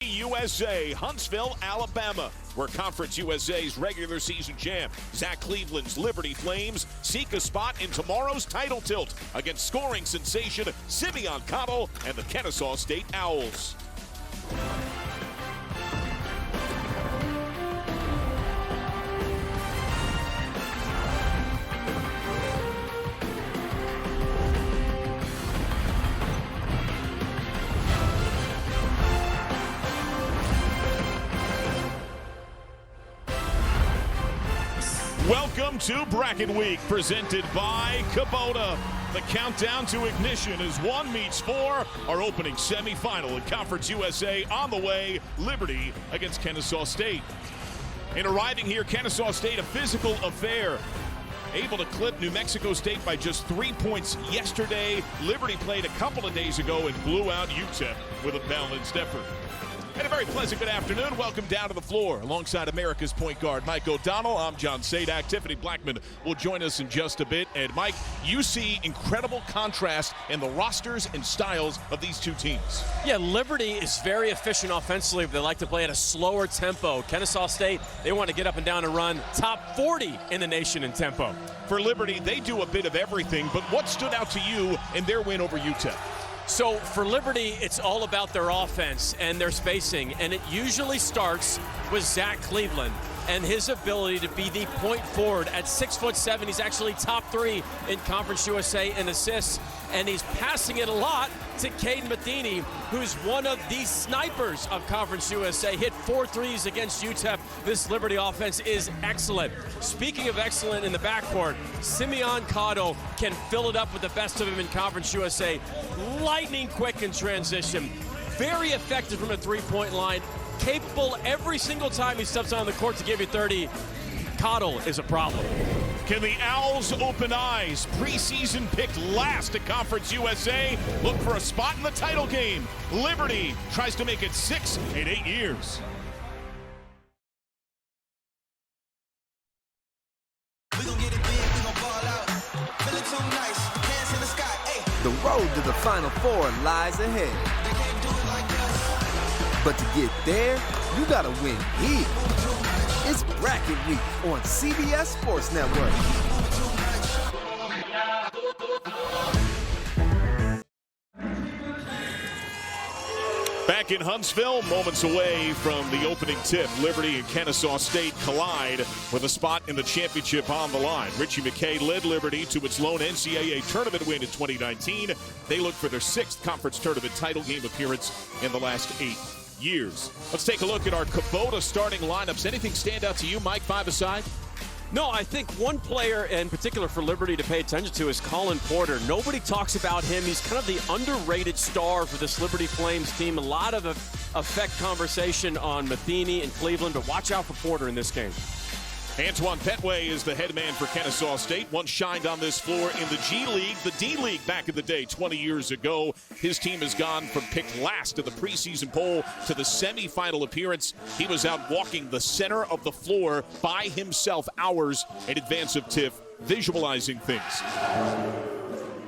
USA, Huntsville, Alabama, where Conference USA's regular season champ, Zach Cleveland's Liberty Flames, seek a spot in tomorrow's title tilt against scoring sensation Simeon Cottle and the Kennesaw State Owls. Welcome to Bracket Week, presented by Kubota. The countdown to ignition as 1 meets 4. Our opening semifinal in Conference USA on the way. Liberty against Kennesaw State. In arriving here, Kennesaw State, a physical affair. Able to clip New Mexico State by just 3 points yesterday. Liberty played a couple of days ago and blew out UTEP with a balanced effort. And a very pleasant good afternoon. Welcome down to the floor. Alongside America's point guard, Mike O'Donnell, I'm John Sadak. Tiffany Blackman will join us in just a bit. And Mike, you see incredible contrast in the rosters and styles of these two teams. Yeah, Liberty is very efficient offensively. They like to play at a slower tempo. Kennesaw State, they want to get up and down and run. Top 40 in the nation in tempo. For Liberty, they do a bit of everything. But what stood out to you in their win over UTEP? So for Liberty, it's all about their offense and their spacing, and it usually starts with Zach Cleveland and his ability to be the point forward. At 6'7", he's actually top 3 in Conference USA in assists, and he's passing it a lot to Caden Matheny, who's one of the snipers of Conference USA. Hit 4 threes against UTEP. This Liberty offense is excellent. Speaking of excellent in the backcourt, Simeon Cottle can fill it up with the best of him in Conference USA. Lightning quick in transition. Very effective from the three-point line. Capable every single time he steps on the court to give you 30. Cottle is a problem. Can the Owls open eyes? Preseason picked last at Conference USA. Look for a spot in the title game. Liberty tries to make it 6 in 8 years. We gon' get it big, we gon' ball out. Feeling too nice, hands in the sky, ayy. The road to the Final Four lies ahead. They can't do it like us. But to get there, you gotta win here. It's Bracket Week on CBS Sports Network. Back in Huntsville, moments away from the opening tip, Liberty and Kennesaw State collide with a spot in the championship on the line. Richie McKay led Liberty to its lone NCAA tournament win in 2019. They look for their 6th conference tournament title game appearance in the last 8 years. Let's take a look at our Kubota starting lineups. Anything stand out to you, Mike, 5-a-side? No, I think one player in particular for Liberty to pay attention to is Colin Porter. Nobody talks about him. He's kind of the underrated star for this Liberty Flames team. A lot of effect conversation on Matheny and Cleveland, but watch out for Porter in this game. Antoine Petway is the head man for Kennesaw State. Once shined on this floor in the G League, the D League back in the day, 20 years ago. His team has gone from picked last in the preseason poll to the semifinal appearance. He was out walking the center of the floor by himself hours in advance of TIFF, visualizing things.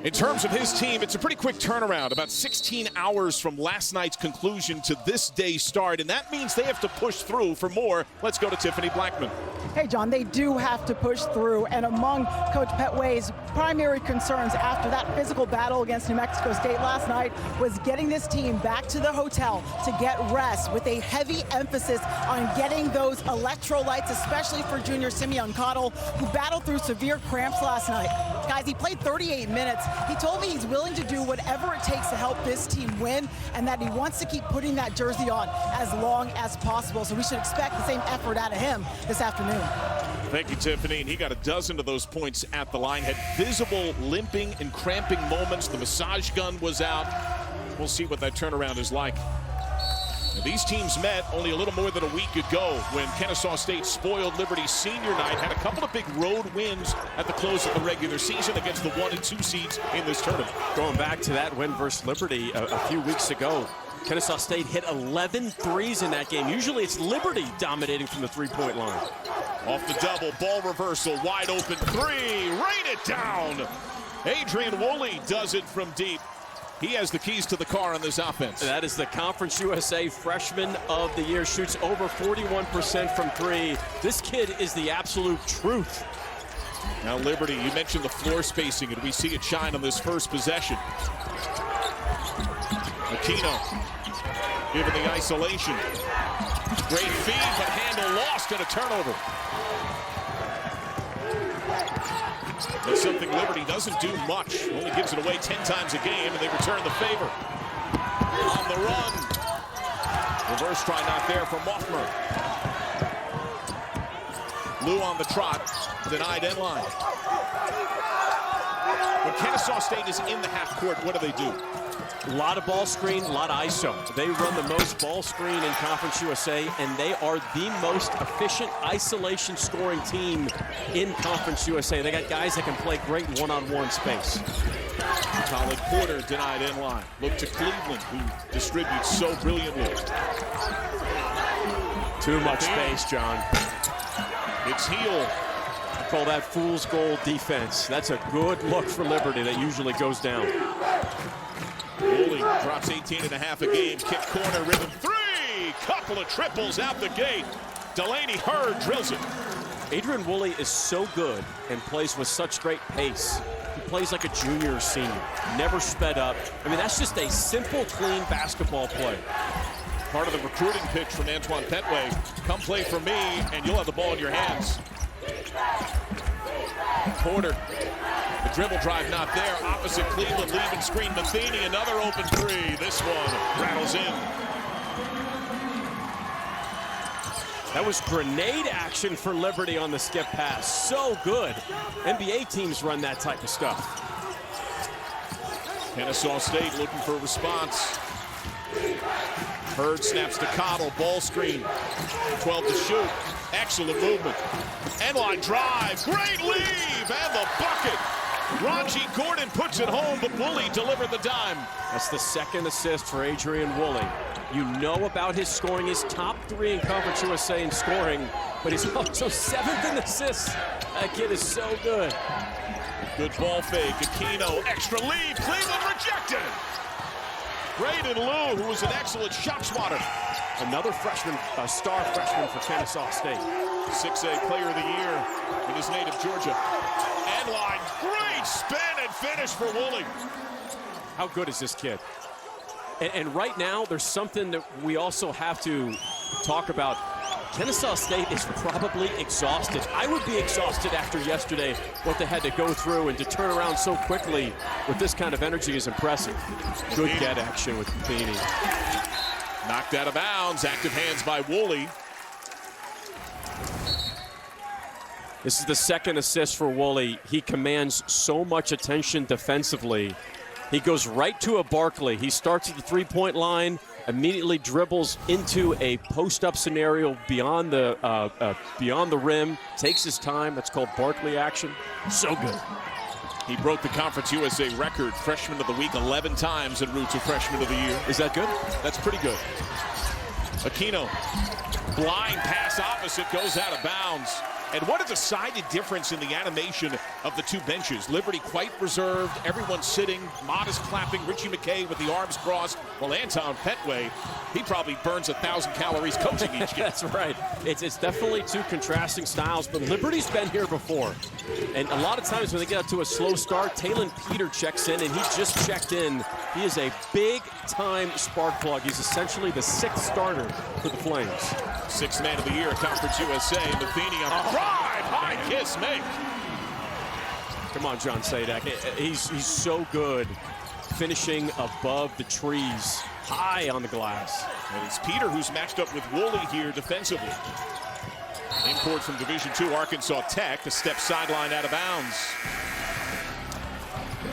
In terms of his team, it's a pretty quick turnaround, about 16 hours from last night's conclusion to this day's start, and that means they have to push through for more. Let's go to Tiffany Blackman. Hey, John, they do have to push through, and among Coach Petway's primary concerns after that physical battle against New Mexico State last night was getting this team back to the hotel to get rest, with a heavy emphasis on getting those electrolytes, especially for junior Simeon Cottle, who battled through severe cramps last night. Guys, he played 38 minutes. He told me he's willing to do whatever it takes to help this team win, and that he wants to keep putting that jersey on as long as possible. So we should expect the same effort out of him this afternoon. Thank you, Tiffany. And he got a dozen of those points at the line. Had visible limping and cramping moments. The massage gun was out. We'll see what that turnaround is like. Now, these teams met only a little more than a week ago when Kennesaw State spoiled Liberty's senior night. Had a couple of big road wins at the close of the regular season against the 1 and 2 seeds in this tournament. Going back to that win versus Liberty a few weeks ago, Kennesaw State hit 11 threes in that game. Usually it's Liberty dominating from the three-point line. Off the double, ball reversal, wide open three, rain it down. Adrian Woolley does it from deep. He has the keys to the car on this offense. That is the Conference USA Freshman of the Year. Shoots over 41% from three. This kid is the absolute truth. Now Liberty, you mentioned the floor spacing, and we see it shine on this first possession. Aquino given the isolation. Great feed, but handle lost and a turnover. That's something Liberty doesn't do much. Only gives it away 10 times a game, and they return the favor. On the run. Reverse try not there from Moffmer. Lou on the trot. Denied end line. When Kennesaw State is in the half court, what do? A lot of ball screen, a lot of ISO. They run the most ball screen in Conference USA, and they are the most efficient isolation scoring team in Conference USA. They got guys that can play great in one-on-one space. Colin Porter denied end line. Look to Cleveland, who distributes so brilliantly. Too much space, John. It's Heel. I call that fool's gold defense. That's a good look for Liberty that usually goes down. Woolley drops 18.5 a game. Kick corner, rhythm three. Couple of triples out the gate. Delaney Hurd drills it. Adrian Woolley is so good and plays with such great pace. He plays like a junior or senior, never sped up. I mean, that's just a simple, clean basketball play. Part of the recruiting pitch from Antoine Petway. Come play for me, and you'll have the ball in your hands. Porter. The dribble drive not there. Opposite Cleveland, leaving screen. Matheny, another open three. This one rattles in. That was grenade action for Liberty on the skip pass. So good. NBA teams run that type of stuff. Kennesaw State looking for a response. Hurd snaps to Cottle. Ball screen. 12 to shoot. Excellent movement. End line drive. Great leave. And the bucket. Ranji Gordon puts it home, but Woolley delivered the dime. That's the second assist for Adrian Woolley. You know about his scoring. He's top 3 in Conference USA in scoring, but he's also 7th in assists. That kid is so good. Good ball fake. Aquino, extra lead. Cleveland rejected. Braden Lou, who was an excellent shot spotter. Another freshman, a star freshman for Kennesaw State. 6A player of the year in his native Georgia. End line, great spin and finish for Woolley. How good is this kid? And right now, there's something that we also have to talk about. Kennesaw State is probably exhausted. I would be exhausted after yesterday, what they had to go through, and to turn around so quickly with this kind of energy is impressive. Good get action with Matheny. Knocked out of bounds, active hands by Woolley. This is the second assist for Woolley. He commands so much attention defensively. He goes right to a Barkley. He starts at the three-point line, immediately dribbles into a post-up scenario beyond the rim, takes his time. That's called Barkley action. So good. He broke the Conference USA record, Freshman of the Week 11 times en route to Freshman of the Year. Is that good? That's pretty good. Aquino, blind pass opposite, goes out of bounds. And what a decided difference in the animation of the two benches. Liberty quite reserved, everyone sitting, modest clapping, Richie McKay with the arms crossed, while Anton Petway, he probably burns 1,000 calories coaching each game. That's right. It's definitely two contrasting styles, but Liberty's been here before. And a lot of times when they get up to a slow start, Talon Peter checks in, and he just checked in. He is a big-time spark plug. He's essentially the 6th starter for the Flames. 6th man of the year at Conference USA. Matheny on the drive. High kiss make. Come on, John Sadak. He's so good finishing above the trees, high on the glass. And it's Peter who's matched up with Woolley here defensively. Import from Division II Arkansas Tech. A step sideline out of bounds.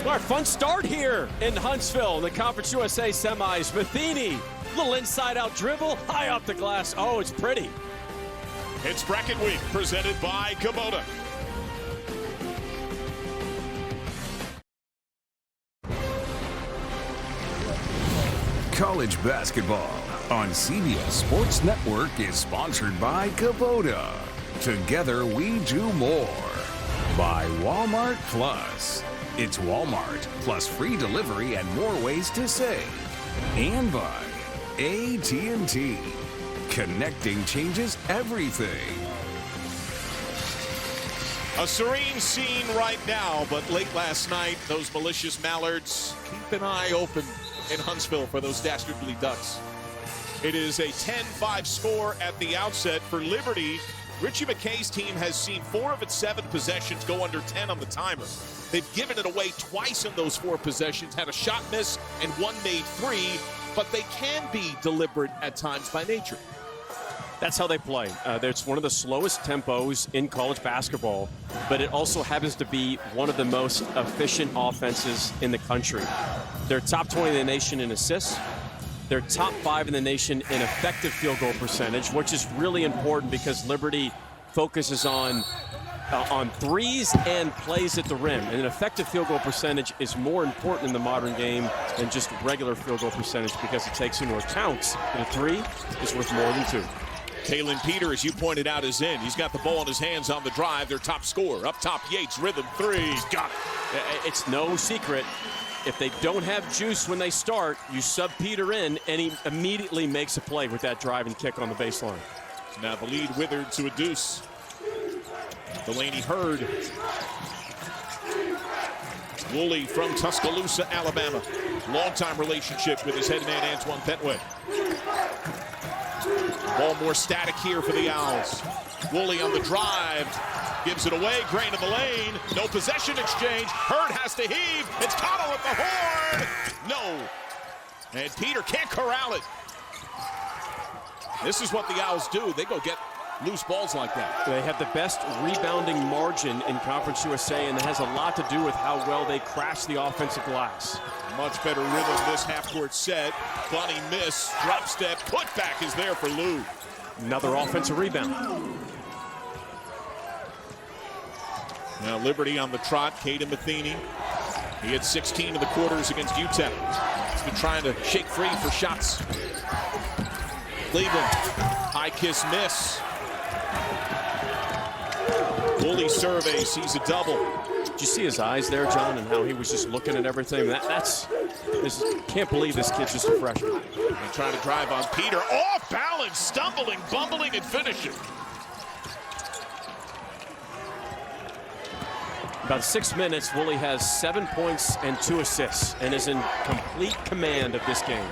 Our fun start here in Huntsville in the Conference USA semis. Matheny, little inside-out dribble, high off the glass. Oh, it's pretty. It's Bracket Week, presented by Kubota. College basketball on CBS Sports Network is sponsored by Kubota. Together we do more. By Walmart Plus. It's Walmart, plus free delivery and more ways to save. And by AT&T. Connecting changes everything. A serene scene right now, but late last night, those malicious mallards, keep an eye open in Huntsville for those dastardly Ducks. It is a 10-5 score at the outset for Liberty. Richie McKay's team has seen 4 of its 7 possessions go under 10 on the timer. They've given it away twice in those 4 possessions, had a shot miss and 1 made 3, but they can be deliberate at times by nature. That's how they play. It's one of the slowest tempos in college basketball, but it also happens to be one of the most efficient offenses in the country. They're top 20 in the nation in assists. They're top 5 in the nation in effective field goal percentage, which is really important because Liberty focuses on threes and plays at the rim. And an effective field goal percentage is more important in the modern game than just regular field goal percentage because it takes into account that a 3 is worth more than 2. Kalen Peter, as you pointed out, is in. He's got the ball in his hands on the drive. Their top scorer. Up top, Yates, rhythm 3. He's got it. It's no secret. If they don't have juice when they start, you sub Peter in, and he immediately makes a play with that drive and kick on the baseline. Now the lead withered to a deuce. Delaney Hurd. Woolley from Tuscaloosa, Alabama. Long-time relationship with his head man, Antoine Petway. Ball more static here for the Owls. Woolley on the drive. Gives it away. Grain in the lane. No possession exchange. Hurd has to heave. It's Cottle at the horn. No. And Peter can't corral it. This is what the Owls do. They go get loose balls like that. They have the best rebounding margin in Conference USA, and it has a lot to do with how well they crash the offensive glass. Much better rhythm this half-court set. Bunny miss, drop step, putback is there for Lou. Another offensive rebound. Now Liberty on the trot, Caden Matheny. He had 16 in the quarters against UTEP. He's been trying to shake free for shots. Cleveland, high kiss miss. Woolley survey sees a double. Did you see his eyes there, John, and how he was just looking at everything? Can't believe this kid's just a freshman. And trying to drive on Peter. Off balance, stumbling, bumbling, and finishing. About 6 minutes, Woolley has 7 points and 2 assists and is in complete command of this game.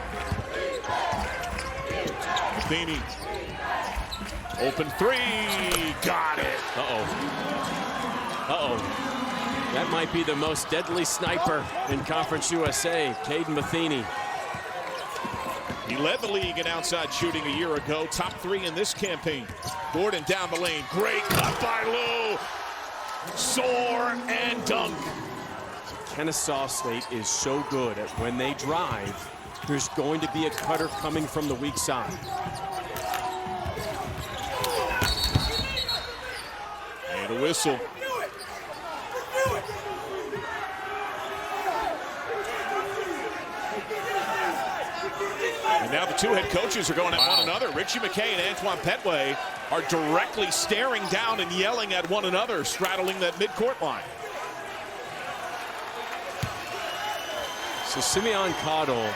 Matheny. Open 3. Got it. That might be the most deadly sniper in Conference USA, Caden Matheny. He led the league in outside shooting a year ago. Top 3 in this campaign. Gordon down the lane. Great cut by Lou. Soar and dunk. Kennesaw State is so good at when they drive, there's going to be a cutter coming from the weak side. And a whistle. And now the 2 head coaches are going at one another. Richie McKay and Antoine Petway are directly staring down and yelling at one another, straddling that midcourt line. So Simeon Cottle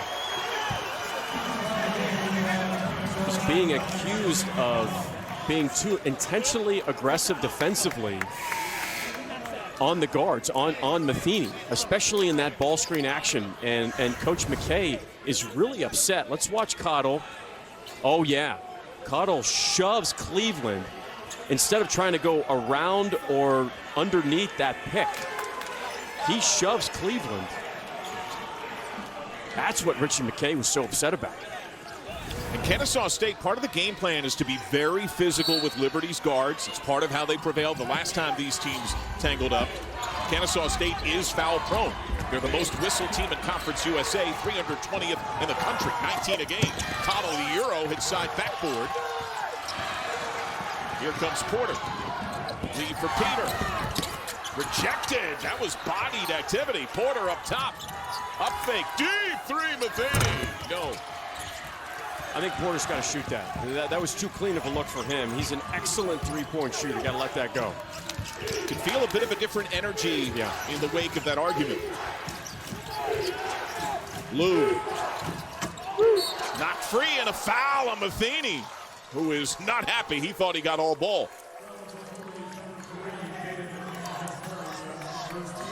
is being accused of being too intentionally aggressive defensively on the guards, on Matheny, especially in that ball screen action. And Coach McKay is really upset. Let's watch Cottle. Oh, yeah. Cottle shoves Cleveland instead of trying to go around or underneath that pick. He shoves Cleveland. That's what Richie McKay was so upset about. And Kennesaw State, part of the game plan is to be very physical with Liberty's guards. It's part of how they prevailed the last time these teams tangled up. Kennesaw State is foul prone. They're the most whistled team in Conference USA, 320th in the country, 19 a game. Cottle, the Euro, hit side backboard. Here comes Porter. Lead for Peter. Rejected. That was bodied activity. Porter up top. Up fake. Deep 3, Matheny. No. I think Porter's got to shoot that. That was too clean of a look for him. He's an excellent three-point shooter. Got to let that go. Can feel a bit of a different energy in the wake of that argument. Lou. Knocked free and a foul on Matheny, who is not happy. He thought he got all ball.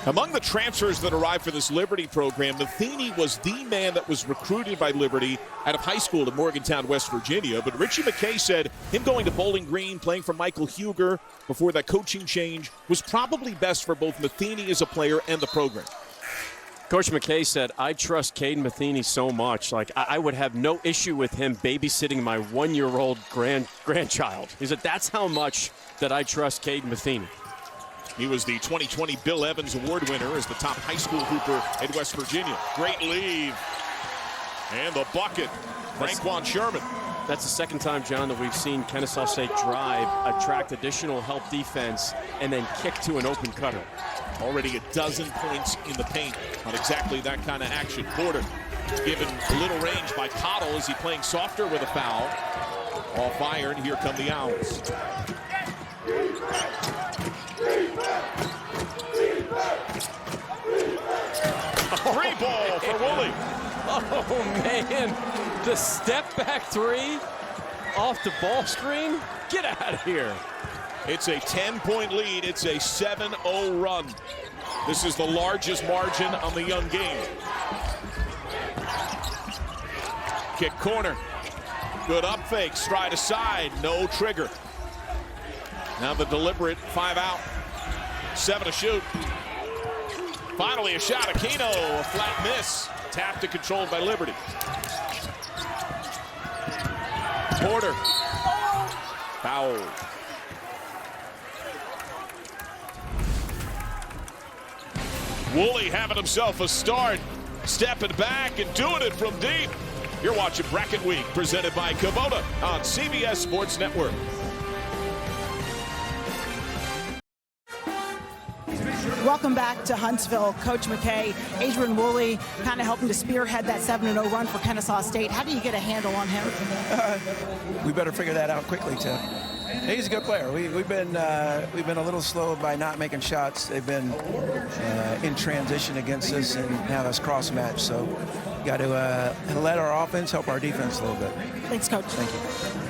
Among the transfers that arrived for this Liberty program, Matheny was the man that was recruited by Liberty out of high school in Morgantown, West Virginia. But Richie McKay said him going to Bowling Green, playing for Michael Huger before that coaching change, was probably best for both Matheny as a player and the program. Coach McKay said, I trust Caden Matheny so much. Like, I would have no issue with him babysitting my one-year-old grandchild. He said, that's how much that I trust Caden Matheny. He was the 2020 Bill Evans Award winner as the top high school hooper in West Virginia. Great lead. And the bucket, Franquan Sherman. That's the second time, John, that we've seen Kennesaw State drive, attract additional help defense, and then kick to an open cutter. Already a dozen points in the paint on exactly that kind of action. Porter given a little range by Cottle. Is he playing softer with a foul? Off iron, here come the Owls. Free ball for Woolley. Oh, man. The step back three off the ball screen. Get out of here. It's a 10-point lead. It's a 7-0 run. This is the largest margin on the young game. Kick corner. Good up fake. Stride aside. No trigger. Now the deliberate 5 out. 7 to shoot. Finally a shot. Aquino. A flat miss. Tapped and controlled by Liberty. Porter. Foul. Woolley having himself a start. Stepping back and doing it from deep. You're watching Bracket Week, presented by Kubota on CBS Sports Network. Welcome back to Huntsville. Coach McKay, Adrian Woolley kind of helping to spearhead that 7-0 run for Kennesaw State. How do you get a handle on him? We better figure that out quickly, Tim. He's a good player. We've been a little slow by not making shots. They've been in transition against us and have us cross match. So got to let our offense help our defense a little bit. Thanks, Coach. Thank you.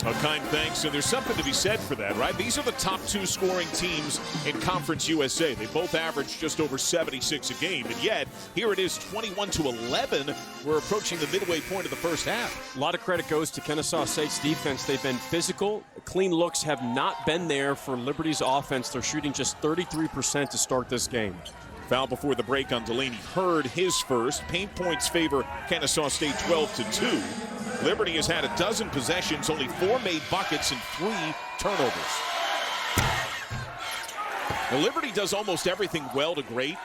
A kind thanks, and there's something to be said for that, right? These are the top 2 scoring teams in Conference USA. They both average just over 76 a game, and yet here it is 21-11. We're approaching the midway point of the first half. A lot of credit goes to Kennesaw State's defense. They've been physical. Clean looks have not been there for Liberty's offense. They're shooting just 33% to start this game. Foul before the break on Delaney Hurd, his first. Paint points favor Kennesaw State 12-2. Liberty has had a dozen possessions, only 4 made buckets and 3 turnovers. Now, Liberty does almost everything well to great.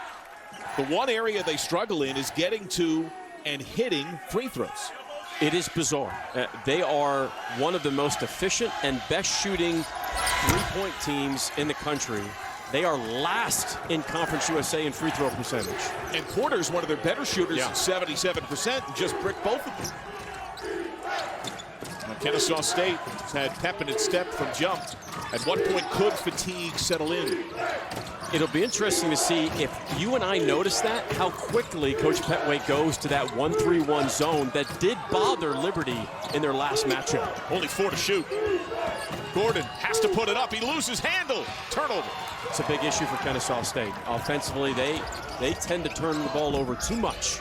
The one area they struggle in is getting to and hitting free throws. It is bizarre. They are one of the most efficient and best shooting three-point teams in the country. They are last in Conference USA in free throw percentage. And Porter's one of their better shooters at 77%, and just bricked both of them. Now, Kennesaw State has had pep in its step from jump. At what point could fatigue settle in? It'll be interesting to see if you and I notice that, how quickly Coach Petway goes to that 1-3-1 zone that did bother Liberty in their last matchup. Only 4 to shoot. Gordon has to put it up. He loses handle. Turnover. It's a big issue for Kennesaw State. Offensively, they tend to turn the ball over too much.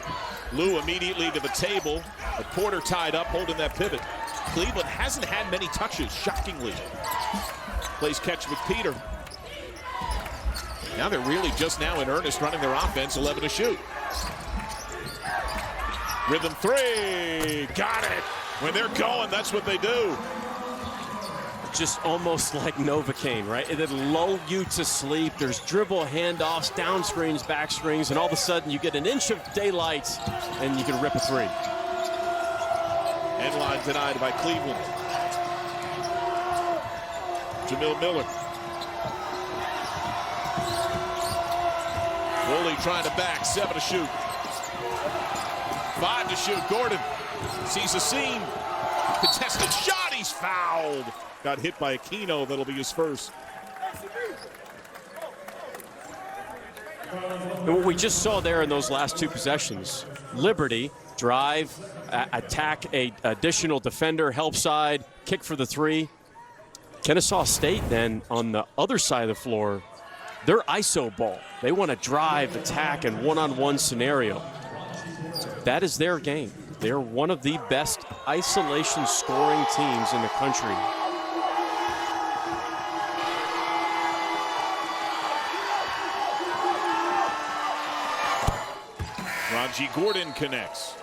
Lou immediately to the table. But Porter tied up, holding that pivot. Cleveland hasn't had many touches, shockingly. Plays catch with Peter. Now they're really just now in earnest running their offense, 11 to shoot. Rhythm 3, got it. When they're going, that's what they do. Just almost like Novocaine, right? It'll lull you to sleep. There's dribble handoffs, down screens, back screens, and all of a sudden you get an inch of daylight and you can rip a 3. End line denied by Cleveland. Jamil Miller. Woolley trying to back, 7 to shoot. 5 to shoot, Gordon. Sees a seam. Contested shot. He's fouled. Got hit by Aquino. That'll be his first. And what we just saw there in those last two possessions, Liberty drive, attack a additional defender, help side, kick for the three. Kennesaw State then on the other side of the floor, they're ISO ball. They want to drive, attack, and one-on-one scenario. That is their game. They're one of the best isolation scoring teams in the country. Raji Gordon connects.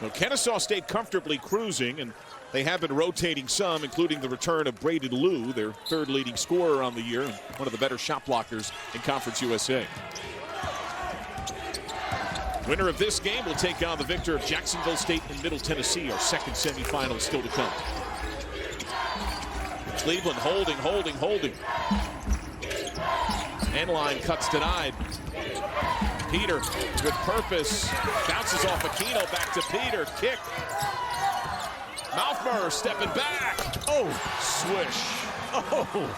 Now, Kennesaw State comfortably cruising, and they have been rotating some, including the return of Braden Liu, their third leading scorer on the year, and one of the better shot blockers in Conference USA. Winner of this game will take on the victor of Jacksonville State and Middle Tennessee, our second semifinal still to come. Cleveland holding. Endline cuts denied. Peter with purpose. Bounces off Aquino, back to Peter. Kick. Mouthmer stepping back. Oh, swish. Oh,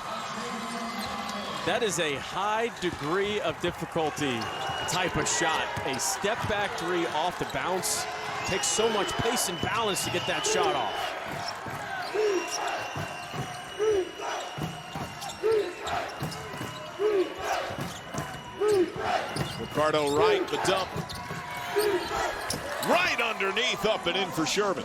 that is a high degree of difficulty type of shot. A step back three off the bounce. Takes so much pace and balance to get that shot off. Ricardo Wright, the dump. Right underneath, up and in for Sherman.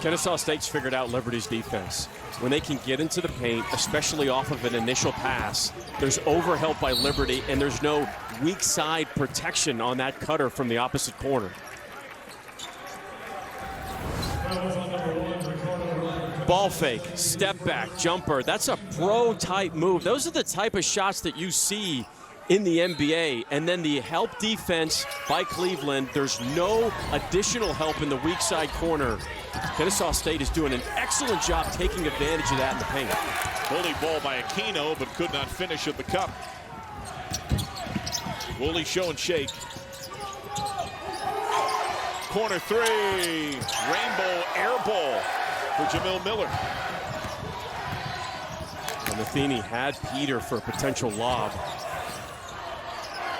Kennesaw State's figured out Liberty's defense. When they can get into the paint, especially off of an initial pass, there's overhelp by Liberty, and there's no weak side protection on that cutter from the opposite corner. Ball fake, step back, jumper. That's a pro-type move. Those are the type of shots that you see in the NBA. And then the help defense by Cleveland. There's no additional help in the weak side corner. Kennesaw State is doing an excellent job taking advantage of that in the paint. Bully ball by Aquino, but could not finish at the cup. Woolley show and shake. Corner three. Rainbow air ball for Jamil Miller. And Matheny had Peter for a potential lob.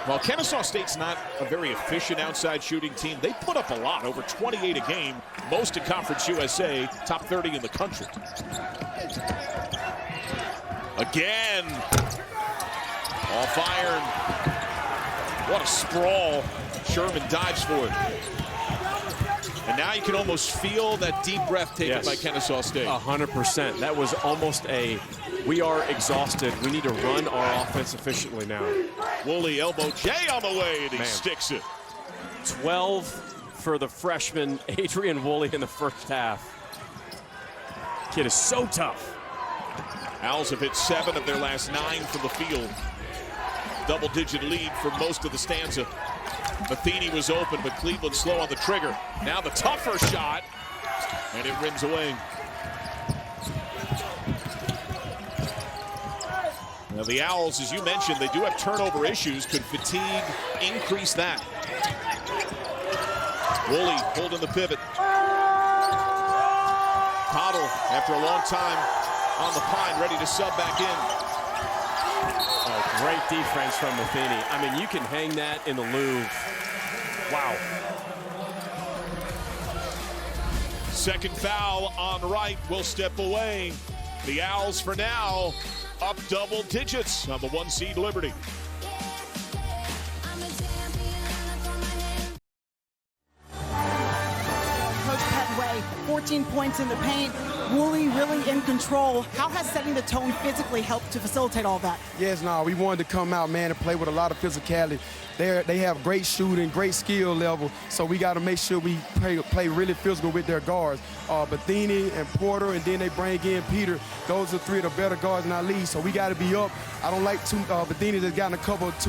While Kennesaw State's not a very efficient outside shooting team, they put up a lot, over 28 a game, most in Conference USA, top 30 in the country. Again, off iron. What a sprawl. Sherman dives for it. And now you can almost feel that deep breath taken by Kennesaw State. 100%. That was almost a, we are exhausted. We need to run our offense efficiently now. Woolley elbow J on the way, and he sticks it. 12 for the freshman, Adrian Woolley, in the first half. Kid is so tough. Owls have hit 7 of their last 9 from the field. Double-digit lead for most of the stanza. Matheny was open, but Cleveland slow on the trigger. Now the tougher shot, and it rims away. Now the Owls, as you mentioned, they do have turnover issues. Could fatigue increase that? Woolley holding the pivot. Cottle, after a long time on the pine, ready to sub back in. Oh, great defense from Matheny. I mean, you can hang that in the Louvre. Wow. Second foul on Wright will step away. The Owls for now up double digits on the 1 seed Liberty. Coach Petway, 14 points in the paint, Woolley really in control. How has setting the tone physically helped to facilitate all that? Yes, no, we wanted to come out, man, and play with a lot of physicality. They have great shooting, great skill level, so we got to make sure we play really physical with their guards. Bethany and Porter, and then they bring in Peter. Those are three of the better guards in our league, so we got to be up. I don't like Bethany has gotten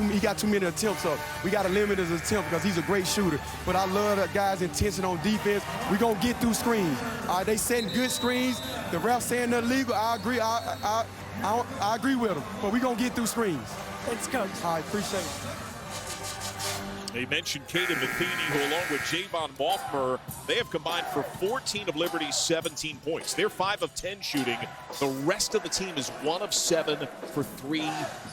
he got too many attempts up. We got to limit his attempt because he's a great shooter. But I love that guy's intention on defense. We're going to get through screens. They setting good screens. The refs saying they're legal. I agree. I agree with them, but we're going to get through screens. Thanks, Coach. I appreciate it. They mentioned Caden Matheny, who along with Javon Mothmer, they have combined for 14 of Liberty's 17 points. They're 5 of 10 shooting. The rest of the team is 1 of 7 for 3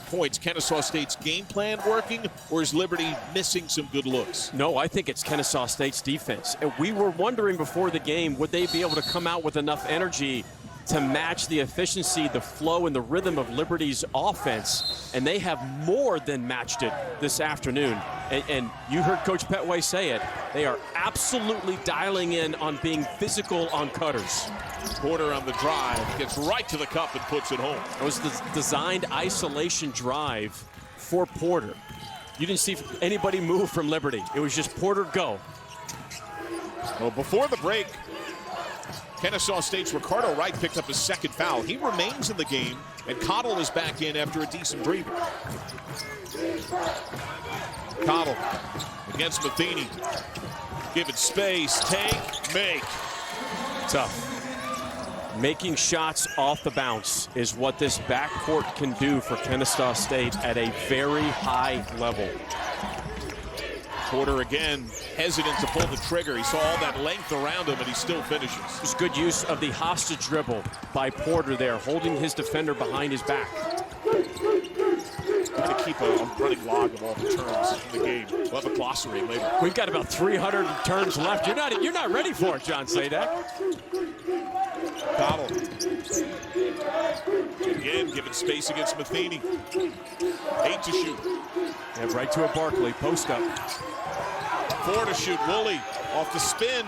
points. Kennesaw State's game plan working, or is Liberty missing some good looks? No, I think it's Kennesaw State's defense. And we were wondering before the game, would they be able to come out with enough energy to match the efficiency, the flow, and the rhythm of Liberty's offense, and they have more than matched it this afternoon. And you heard Coach Petway say it. They are absolutely dialing in on being physical on cutters. Porter on the drive, gets right to the cup and puts it home. It was the designed isolation drive for Porter. You didn't see anybody move from Liberty. It was just Porter go. Well, before the break, Kennesaw State's Ricardo Wright picked up his second foul. He remains in the game, and Cottle is back in after a decent breather. Cottle against Matheny. Give it space, take, make. Tough. Making shots off the bounce is what this backcourt can do for Kennesaw State at a very high level. Porter again hesitant to pull the trigger. He saw all that length around him, and he still finishes. There's good use of the hostage dribble by Porter there, holding his defender behind his back. Got to keep a running log of all the terms in the game. We'll have a glossary later. We've got about 300 terms left. You're not ready for it, John Sadak. Cottle. Again, giving space against Matheny. 8 to shoot. And right to a Barkley, post up. 4 to shoot. Woolley off the spin.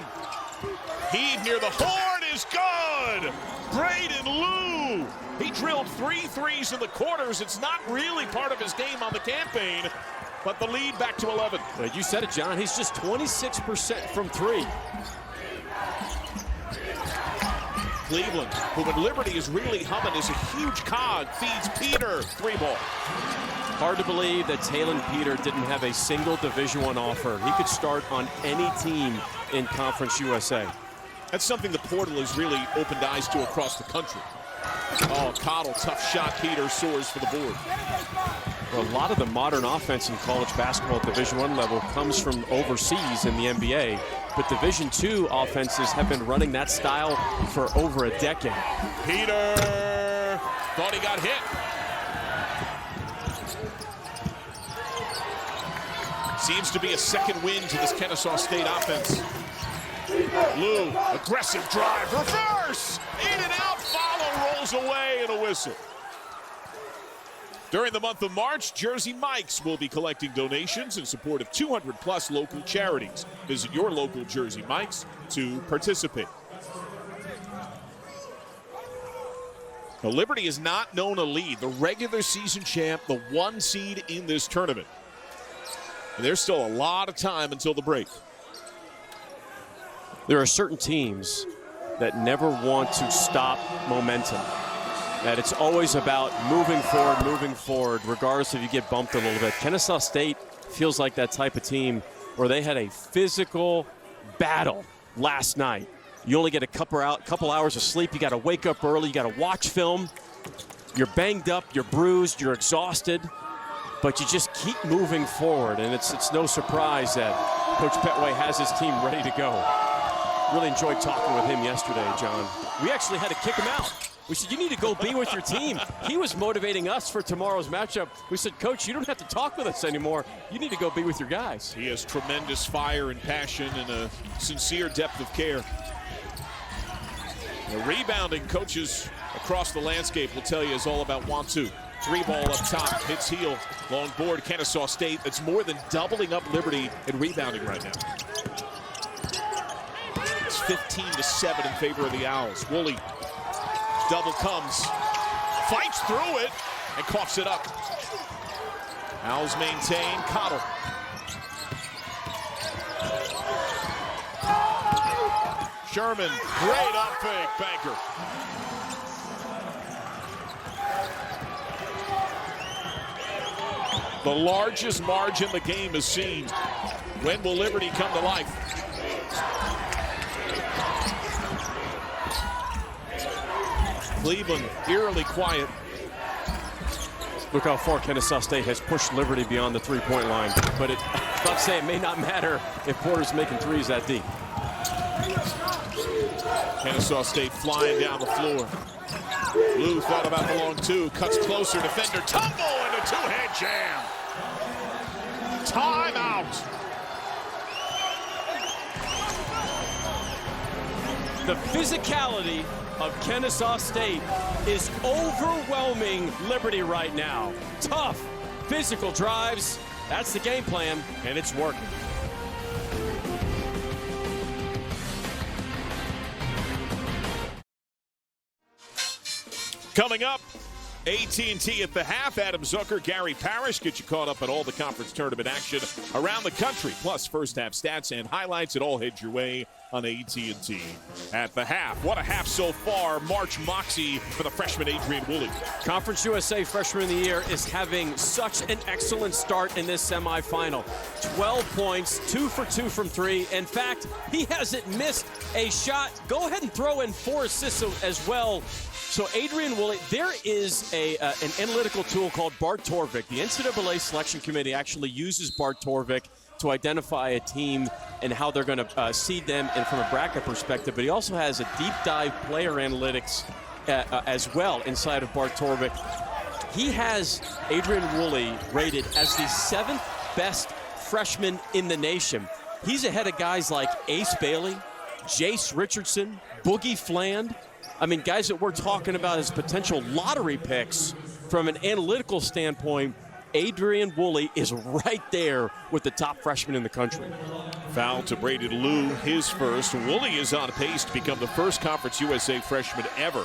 Heave near the horn is good. Braden Liu. He drilled 3 threes in the quarters. It's not really part of his game on the campaign, but the lead back to 11. You said it, John. He's just 26% from 3. Cleveland, who when Liberty is really humming, is a huge cog, feeds Peter. 3 ball. Hard to believe that Talon Peter didn't have a single Division I offer. He could start on any team in Conference USA. That's something the portal has really opened eyes to across the country. Oh, Cottle, tough shot. Peter soars for the board. Well, a lot of the modern offense in college basketball at Division I level comes from overseas in the NBA. But Division II offenses have been running that style for over a decade. Peter thought he got hit. Seems to be a second wind to this Kennesaw State offense. Liu, aggressive drive, reverse, in and out, follow, rolls away, and a whistle. During the month of March, Jersey Mike's will be collecting donations in support of 200+ local charities. Visit your local Jersey Mike's to participate. Now, Liberty has not known a lead. The regular season champ, the 1 seed in this tournament. And there's still a lot of time until the break. There are certain teams that never want to stop momentum. That it's always about moving forward, regardless if you get bumped a little bit. Kennesaw State feels like that type of team where they had a physical battle last night. You only get a couple hours of sleep. You got to wake up early. You got to watch film. You're banged up. You're bruised. You're exhausted. But you just keep moving forward, and it's no surprise that Coach Petway has his team ready to go. Really enjoyed talking with him yesterday, John. We actually had to kick him out. We said, you need to go be with your team. He was motivating us for tomorrow's matchup. We said, Coach, you don't have to talk with us anymore. You need to go be with your guys. He has tremendous fire and passion and a sincere depth of care. The rebounding coaches across the landscape will tell you is all about want to. 3 ball up top, hits heel, long board, Kennesaw State. That's more than doubling up Liberty in rebounding right now. It's 15-7 in favor of the Owls. Woolley Double comes. Fights through it and coughs it up. Owls maintain. Cottle. Sherman, great up fake, banker. The largest margin the game has seen. When will Liberty come to life? Cleveland eerily quiet. Look how far Kennesaw State has pushed Liberty beyond the three-point line. But I'll say it may not matter if Porter's making threes that deep. Kennesaw State flying down the floor. Lou thought about the long two. Cuts closer. Defender tumble and a two-hand jam. Timeout. The physicality of Kennesaw State is overwhelming Liberty right now. Tough, physical drives. That's the game plan, and it's working. Coming up, AT&T at the half. Adam Zucker, Gary Parrish get you caught up at all the conference tournament action around the country. Plus first half stats and highlights. It all heads your way on AT&T at the half. What a half so far. March Moxie for the freshman Adrian Woolley. Conference USA Freshman of the Year is having such an excellent start in this semifinal. 12 points, 2 for 2 from 3. In fact, he hasn't missed a shot. Go ahead and throw in 4 assists as well. So Adrian Woolley, there is an analytical tool called Bart Torvik. The NCAA selection committee actually uses Bart Torvik to identify a team and how they're going to seed them and from a bracket perspective. But he also has a deep dive player analytics as well inside of Bart Torvik. He has Adrian Woolley rated as the 7th best freshman in the nation. He's ahead of guys like Ace Bailey, Jace Richardson, Boogie Fland. I mean, guys that we're talking about as potential lottery picks. From an analytical standpoint, Adrian Woolley is right there with the top freshmen in the country. Foul to Braden Liu, his first. Woolley is on pace to become the first Conference USA freshman ever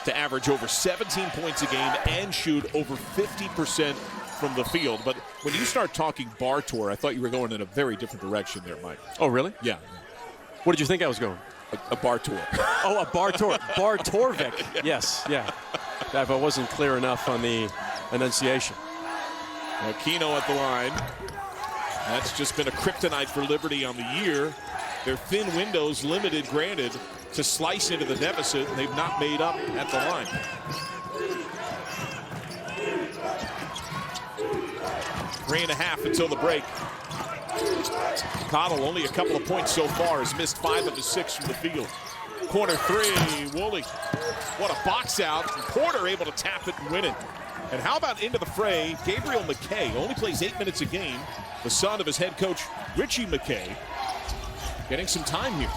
to average over 17 points a game and shoot over 50% from the field. But when you start talking bar tour, I thought you were going in a very different direction there, Mike. Oh, really? Yeah. What did you think I was going? A bar tour. Oh, a bar tour. Bart Torvik. Yes, yeah. If I wasn't clear enough on the enunciation. Aquino at the line. That's just been a kryptonite for Liberty on the year. Their thin windows limited, granted, to slice into the deficit, and they've not made up at the line. Three and a half until the break. Cottle, only a couple of points so far, has missed 5 of his 6 from the field. Corner three, Woolley. What a box out. Porter able to tap it and win it. And how about into the fray, Gabriel McKay, only plays 8 minutes a game. The son of his head coach, Richie McKay, getting some time here.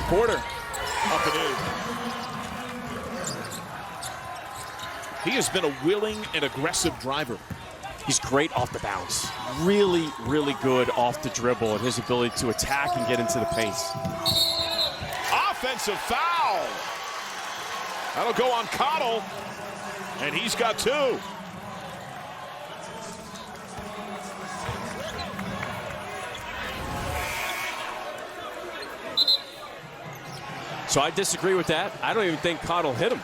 Porter up and in. He has been a willing and aggressive driver. He's great off the bounce. Really, really good off the dribble and his ability to attack and get into the paint. Offensive foul. That'll go on Cottle, and he's got 2. So I disagree with that. I don't even think Cottle hit him.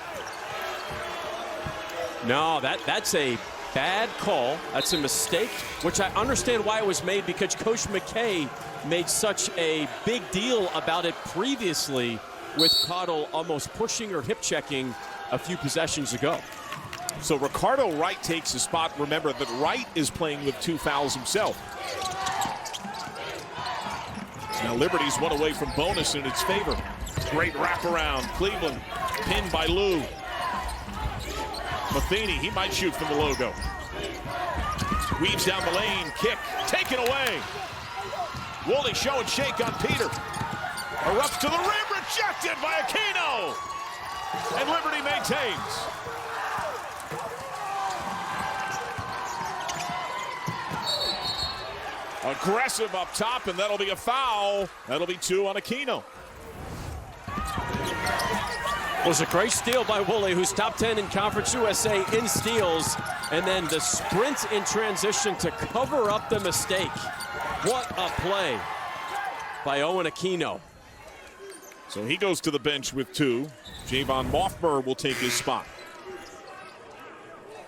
No, that's a bad call. That's a mistake, which I understand why it was made, because Coach McKay made such a big deal about it previously with Cottle almost pushing or hip checking a few possessions ago. So Ricardo Wright takes the spot. Remember that Wright is playing with 2 fouls himself. Now Liberty's 1 away from bonus in its favor. Great wraparound. Cleveland pinned by Lou. Matheny, he might shoot from the logo. Weaves down the lane, kick, taken away. Woolley show and shake on Peter. Erupts to the rim, rejected by Aquino. And Liberty maintains. Aggressive up top, and that'll be a foul. That'll be 2 on Aquino. It was a great steal by Woolley, who's top 10 in Conference USA in steals, and then the sprint in transition to cover up the mistake. What a play by Owen Aquino. So he goes to the bench with 2. Javon Moffmer will take his spot.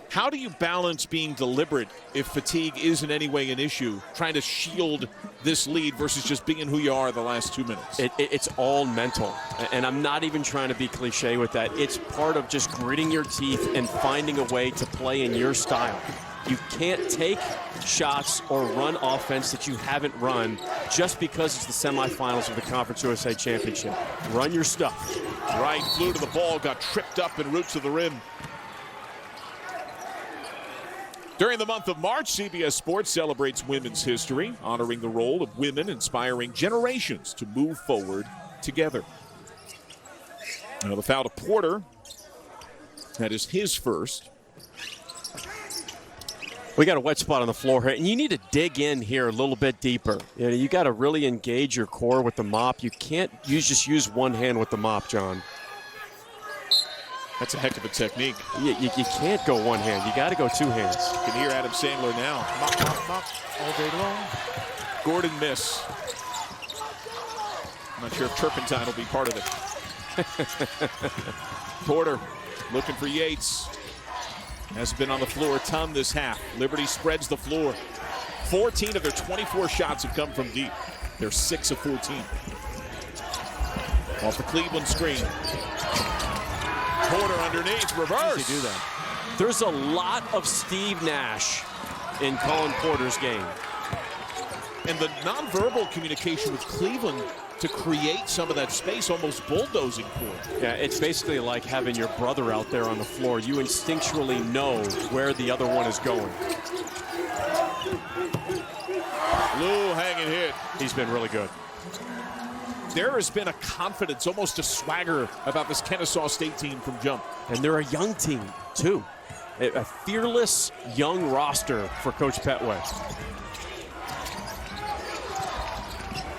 How do you balance being deliberate if fatigue is in any way an issue, trying to shield this lead versus just being who you are the last 2 minutes? It's all mental, and I'm not even trying to be cliche with that. It's part of just gritting your teeth and finding a way to play in your style. You can't take shots or run offense that you haven't run just because it's the semifinals of the Conference USA Championship. Run your stuff. Wright flew to the ball, got tripped up en route to the rim. During the month of March, CBS Sports celebrates women's history, honoring the role of women inspiring generations to move forward together. Now the foul to Porter. That is his first. We got a wet spot on the floor here, and you need to dig in here a little bit deeper. You got to really engage your core with the mop. You can't just use one hand with the mop, John. That's a heck of a technique. You can't go one hand. You got to go 2 hands. You can hear Adam Sandler now. Mop, mop, mop, all day long. Gordon miss. I'm not sure if turpentine will be part of it. Porter looking for Yates. Hasn't been on the floor a ton this half. Liberty spreads the floor. 14 of their 24 shots have come from deep. They're 6 of 14. Off the Cleveland screen. Porter underneath, reverse. How does he do that? There's a lot of Steve Nash in Colin Porter's game. And the nonverbal communication with Cleveland to create some of that space, almost bulldozing for him. Yeah, it's basically like having your brother out there on the floor. You instinctually know where the other one is going. Lou hanging hit. He's been really good. There has been a confidence, almost a swagger about this Kennesaw State team from jump. And they're a young team, too. A fearless young roster for Coach Petway.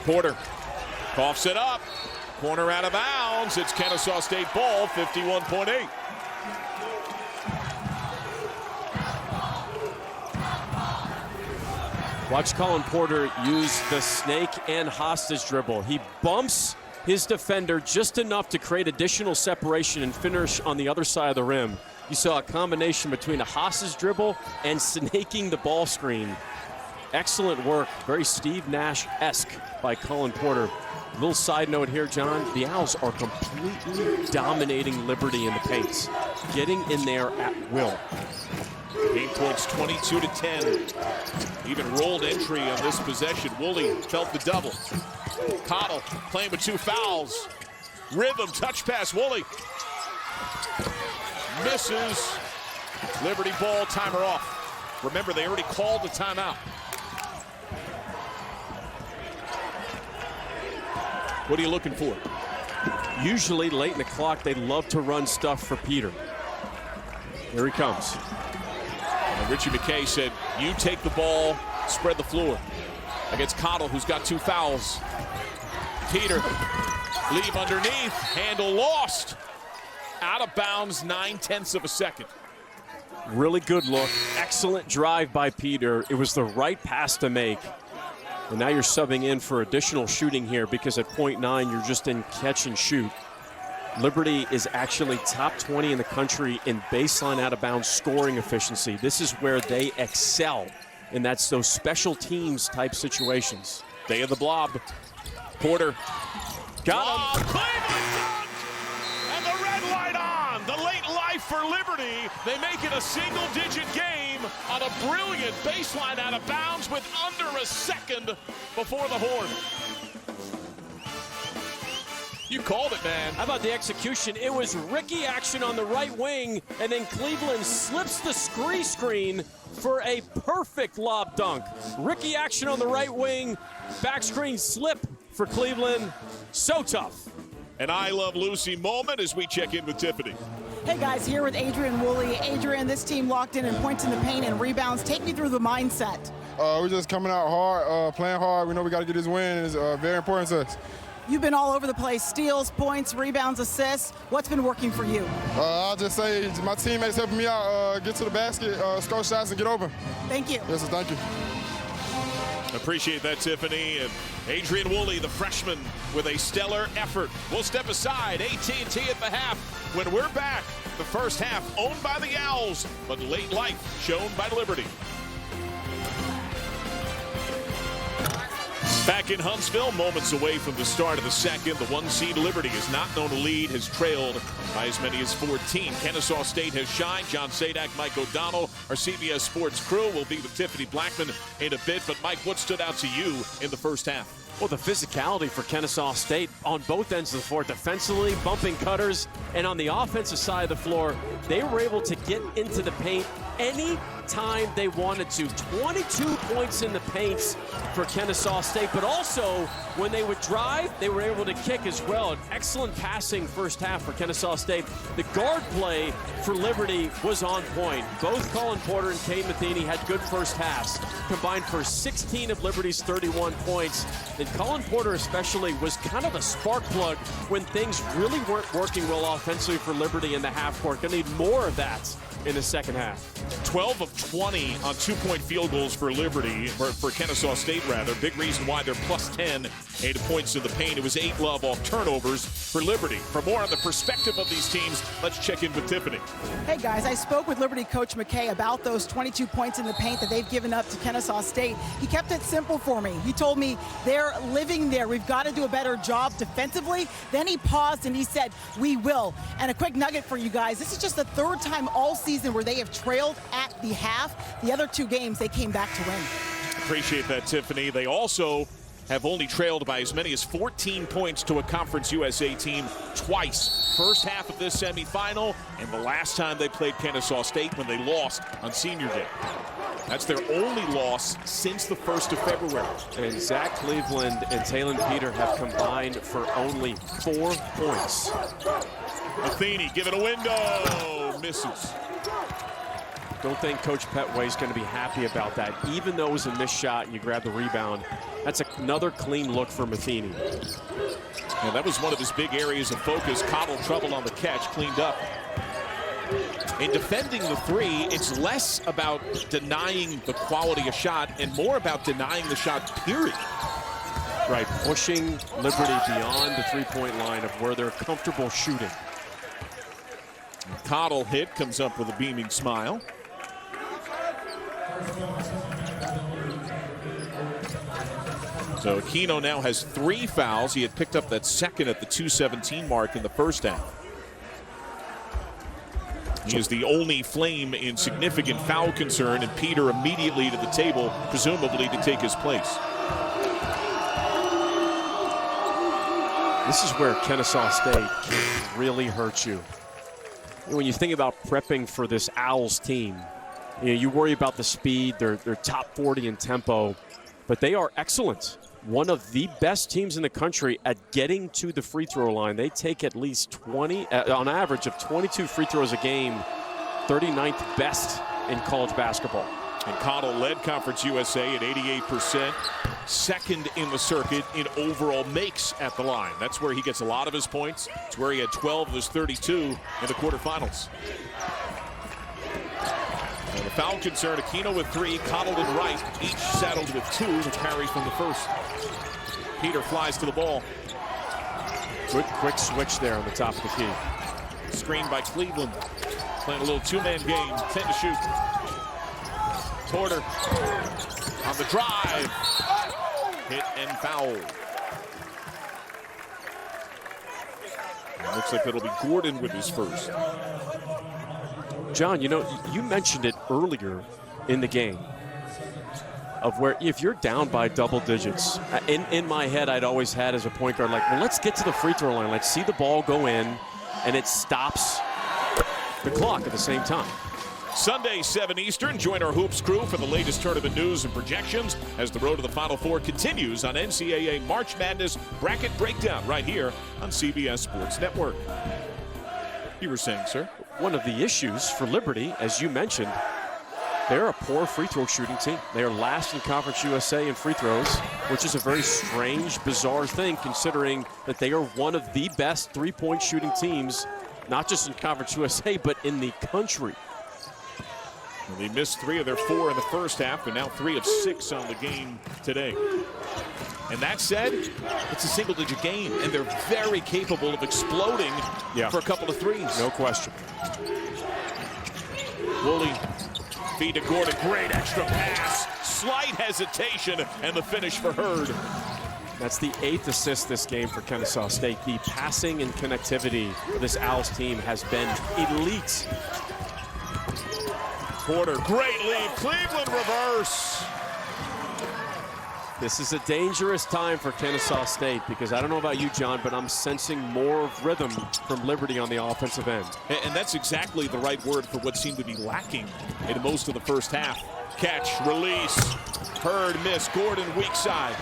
Porter coughs it up. Corner out of bounds. It's Kennesaw State ball, 51.8. Watch Colin Porter use the snake and hostage dribble. He bumps his defender just enough to create additional separation and finish on the other side of the rim. You saw a combination between a hostage dribble and snaking the ball screen. Excellent work, very Steve Nash-esque by Colin Porter. Little side note here, John, the Owls are completely dominating Liberty in the paints, getting in there at will. Paint points 22-10. Even rolled entry on this possession. Woolley felt the double. Cottle playing with 2 fouls. Rhythm, touch pass, Woolley. Misses. Liberty ball, timer off. Remember, they already called the timeout. What are you looking for? Usually late in the clock, they love to run stuff for Peter. Here he comes. And Richie McKay said, you take the ball, spread the floor. Against Cottle, who's got 2 fouls. Peter, leave underneath, handle lost. Out of bounds, 9/10 of a second. Really good look, excellent drive by Peter. It was the right pass to make. And now you're subbing in for additional shooting here because at .9 you're just in catch and shoot. Liberty is actually top 20 in the country in baseline out-of-bounds scoring efficiency. This is where they excel, and that's those special teams type situations. Day of the blob. Porter. Got him. Cleveland dunk! And the red light on. The late life for Liberty. They make it a single-digit game on a brilliant baseline out-of-bounds with under a second before the horn. You called it, man. How about the execution? It was Ricky action on the right wing, and then Cleveland slips the screen for a perfect lob dunk. Ricky action on the right wing, back screen slip for Cleveland. So tough. An I Love Lucy moment as we check in with Tiffany. Hey guys, here with Adrian Woolley. Adrian, this team locked in and points in the paint and rebounds. Take me through the mindset. We're just coming out hard, playing hard. We know we got to get this win. It's very important to us. You've been all over the place. Steals, points, rebounds, assists. What's been working for you? I'll just say my teammates helping me out, get to the basket, score shots, and get open. Thank you. Yes, sir, thank you. Appreciate that, Tiffany. And Adrian Woolley, the freshman, with a stellar effort. We'll step aside. AT&T at the half. When we're back, the first half owned by the Owls, but late life shown by Liberty. Back in Huntsville, moments away from the start of the second, the 1-seed Liberty has not known a lead, has trailed by as many as 14. Kennesaw State has shined. John Sadak, Mike O'Donnell, our CBS Sports crew will be with Tiffany Blackman in a bit. But Mike, what stood out to you in the first half? Well, the physicality for Kennesaw State on both ends of the floor, defensively, bumping cutters, and on the offensive side of the floor, they were able to get into the paint any time they wanted to. 22 points in the paints for Kennesaw State, but also when they would drive, they were able to kick as well. An excellent passing first half for Kennesaw State. The guard play for Liberty was on point. Both Colin Porter and Cade Matheny had good first halves, combined for 16 of Liberty's 31 points. And Colin Porter especially was kind of a spark plug when things really weren't working well offensively for Liberty in the half court. Gonna need more of that in the second half. 12 of 20 on 2-point field goals for Liberty, for Kennesaw State rather. Big reason why they're plus 10, 8 points in the paint. It was 8 love off turnovers for Liberty. For more on the perspective of these teams, let's check in with Tiffany. Hey guys, I spoke with Liberty coach McKay about those 22 points in the paint that they've given up to Kennesaw State. He kept it simple for me. He told me they're living there. We've got to do a better job defensively. Then he paused and he said, we will. And a quick nugget for you guys. This is just the third time all season where they have trailed at the half. The other 2 games, they came back to win. Appreciate that, Tiffany. They also have only trailed by as many as 14 points to a Conference USA team twice. First half of this semifinal, and the last time they played Kennesaw State when they lost on Senior Day. That's their only loss since the 1st of February. And Zach Cleveland and Talon Peter have combined for only 4 points. Matheny, give it a window, misses. Don't think Coach Petway is going to be happy about that. Even though it was a missed shot and you grab the rebound, that's another clean look for Matheny. Yeah, that was one of his big areas of focus. Cottle trouble on the catch, cleaned up. In defending the 3, it's less about denying the quality of shot and more about denying the shot, period. Right, pushing Liberty beyond the 3-point line of where they're comfortable shooting. Cottle hit, comes up with a beaming smile. So Aquino now has 3 fouls. He had picked up that second at the 2:17 mark in the first half. He is the only Flame in significant foul concern, and Peter immediately to the table, presumably to take his place. This is where Kennesaw State can really hurt you. When you think about prepping for this Owls team, you worry about the speed. They're top 40 in tempo, but they are excellent. One of the best teams in the country at getting to the free throw line. They take at least 20, on average of 22 free throws a game, 39th best in college basketball. And Cottle led Conference USA at 88%, second in the circuit in overall makes at the line. That's where he gets a lot of his points. It's where he had 12 of his 32 in the quarterfinals. And the foul concern, Aquino with 3, Cottle and Wright, each saddled with 2 to carry from the first. Peter flies to the ball. Good quick switch there on the top of the key. Screened by Cleveland. Playing a little 2-man game, 10 to shoot. Porter on the drive. Hit and foul. Looks like it'll be Gordon with his first. John, you mentioned it earlier in the game of where if you're down by double digits, in my head I'd always had as a point guard, like, well, let's get to the free throw line. Let's see the ball go in, and it stops the clock at the same time. Sunday, 7 Eastern. Join our Hoops crew for the latest tournament news and projections as the road to the Final Four continues on NCAA March Madness Bracket Breakdown right here on CBS Sports Network. You were saying, sir? One of the issues for Liberty, as you mentioned, They're a poor free throw shooting team. They are last in Conference USA in free throws, which is a very strange, bizarre thing considering that they are one of the best three-point shooting teams, not just in Conference USA, but in the country. Well, they missed 3 of their 4 in the first half, but now 3 of 6 on the game today. And that said, it's a single-digit game, and they're very capable of exploding for a couple of threes. No question. Woolley, feed to Gordon, great extra pass. Slight hesitation, and the finish for Hurd. That's the 8th assist this game for Kennesaw State. The passing and connectivity of this Owls team has been elite. Porter, great lead, Cleveland reverse. This is a dangerous time for Kennesaw State because I don't know about you, John, but I'm sensing more rhythm from Liberty on the offensive end. And that's exactly the right word for what seemed to be lacking in most of the first half. Catch, release, Hurd miss, Gordon weak side.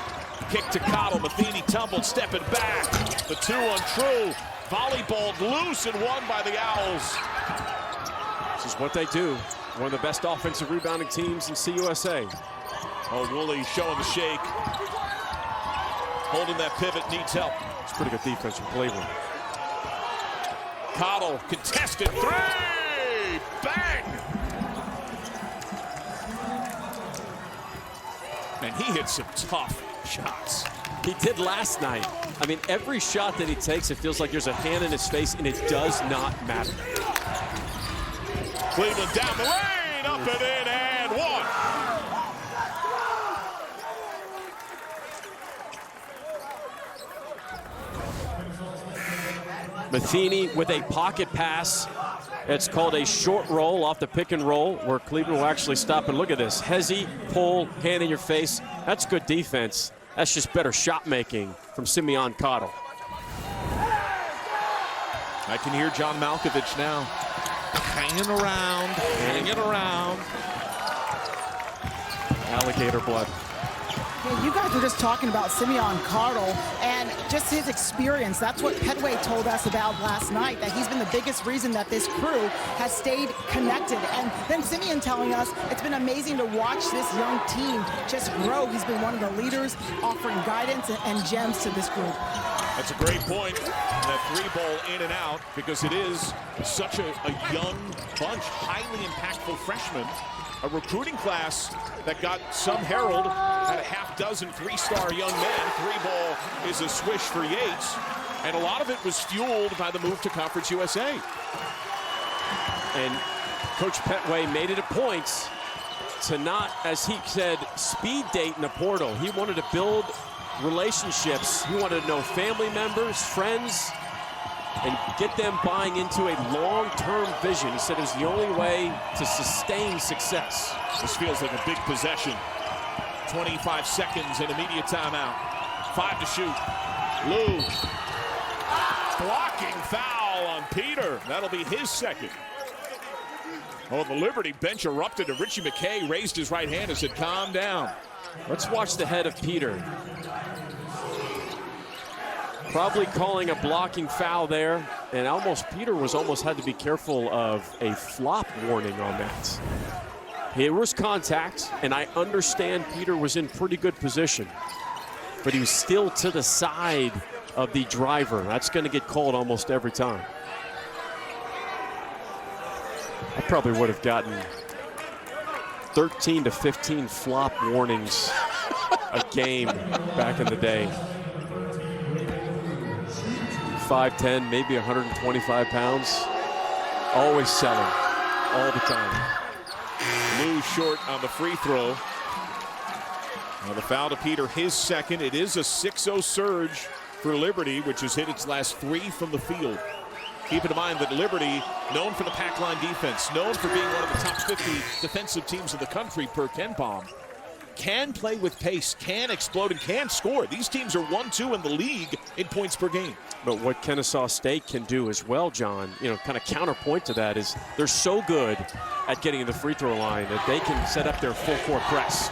Kick to Cottle, Matheny tumbled, stepping back. The 2 untrue, volleyballed loose and won by the Owls. This is what they do. One of the best offensive rebounding teams in CUSA. Oh, Woolley showing the shake. Holding that pivot, needs help. It's pretty good defense from Cleveland. Cottle, contested 3! Bang! And he hit some tough shots. He did last night. I mean, every shot that he takes, it feels like there's a hand in his face, and it does not matter. Cleveland down the lane, up and in, and 1. Matheny with a pocket pass. It's called a short roll off the pick and roll where Cleveland will actually stop and look at this. Hezzy, pull, hand in your face. That's good defense. That's just better shot making from Simeon Cottle. I can hear John Malkovich now. Hanging around. Alligator blood. Yeah, you guys were just talking about Simeon Cottle and just his experience. That's what Petway told us about last night, that he's been the biggest reason that this crew has stayed connected. And then Simeon telling us it's been amazing to watch this young team just grow. He's been one of the leaders, offering guidance and gems to this group. That's a great point. That 3-ball in and out, because it is such a young bunch, highly impactful freshmen. A recruiting class that got some herald, had a half dozen 3-star young men. 3-ball is a swish for Yates. And a lot of it was fueled by the move to Conference USA. And Coach Petway made it a point to not, as he said, speed date in the portal. He wanted to build relationships. He wanted to know family members, friends, and get them buying into a long-term vision. He said it was the only way to sustain success. This feels like a big possession. 25 seconds and immediate timeout. 5 to shoot. Lou. Blocking foul on Peter. That'll be his second. Oh, the Liberty bench erupted, and Richie McKay raised his right hand and said, calm down. Let's watch the head of Peter. Probably calling a blocking foul there, and Peter was almost had to be careful of a flop warning on that. There was contact, and I understand Peter was in pretty good position, but he was still to the side of the driver. That's going to get called almost every time. I probably would have gotten 13 to 15 flop warnings a game back in the day. 5'10", maybe 125 pounds. Always selling, all the time. Lou short on the free throw. Now the foul to Peter, his second. It is a 6-0 surge for Liberty, which has hit its last 3 from the field. Keep in mind that Liberty, known for the pack line defense, known for being one of the top 50 defensive teams in the country per KenPom, can play with pace, can explode, and can score. These teams are 1-2 in the league in points per game. But what Kennesaw State can do as well, John, kind of counterpoint to that is they're so good at getting to the free throw line that they can set up their full court press.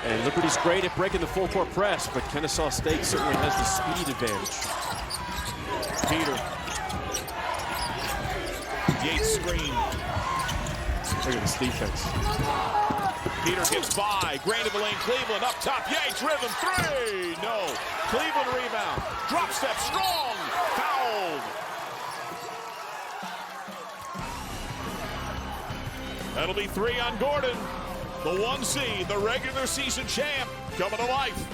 And Liberty's great at breaking the full court press, but Kennesaw State certainly has the speed advantage. Peter. Yates screen. Look at this defense. Peter gets by. Granville Lane, Cleveland up top. Yates, rhythm, three. No. Cleveland rebound. Drop step, strong. Fouled. That'll be 3 on Gordon. The 1 seed, the regular season champ, coming to life.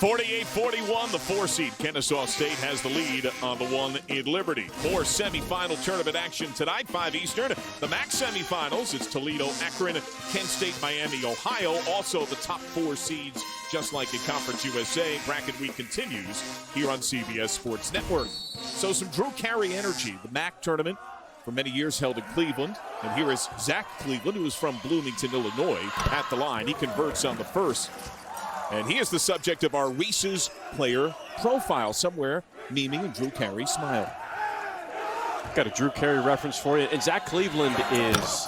(48-41), the 4 seed Kennesaw State has the lead on the 1 in Liberty. More semifinal tournament action tonight, 5 Eastern. The MAC semifinals, it's Toledo, Akron, Kent State, Miami, Ohio. Also the top 4 seeds, just like in Conference USA. Bracket week continues here on CBS Sports Network. So some Drew Carey energy. The MAC tournament for many years held in Cleveland. And here is Zach Cleveland, who is from Bloomington, Illinois, at the line. He converts on the first. And he is the subject of our Reese's player profile. Somewhere, Mimi and Drew Carey smile. Got a Drew Carey reference for you. And Zach Cleveland is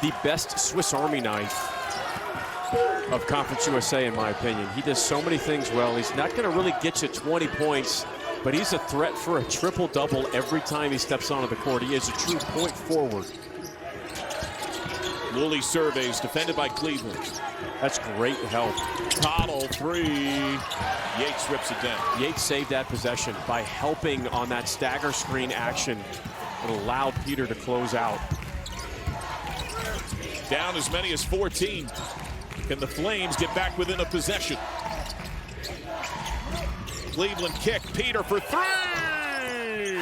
the best Swiss Army knife of Conference USA, in my opinion. He does so many things well. He's not going to really get you 20 points, but he's a threat for a triple-double every time he steps onto the court. He is a true point forward. Woolley surveys, defended by Cleveland. That's great help. Cottle, 3. Yates rips it down. Yates saved that possession by helping on that stagger screen action. It allowed Peter to close out. Down as many as 14. Can the Flames get back within a possession? Cleveland kick. Peter for 3. And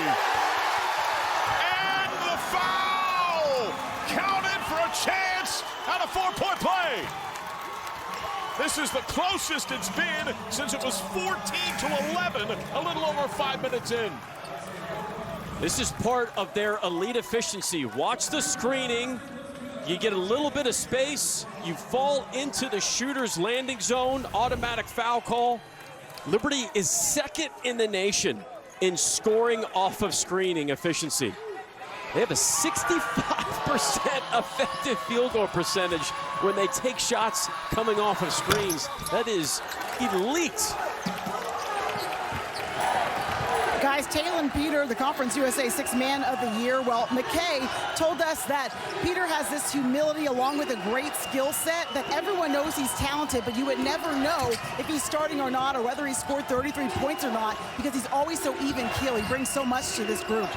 the foul! Counted for a chance on a 4-point play. This is the closest it's been since it was 14-11, a little over 5 minutes in. This is part of their elite efficiency. Watch the screening. You get a little bit of space. You fall into the shooter's landing zone. Automatic foul call. Liberty is second in the nation in scoring off of screening efficiency. They have a 65% effective field goal percentage when they take shots coming off of screens. That is elite. Guys, Talon Peter, the Conference USA 6th Man of the Year. Well, McKay told us that Peter has this humility along with a great skill set, that everyone knows he's talented, but you would never know if he's starting or not, or whether he scored 33 points or not, because he's always so even keel. He brings so much to this group.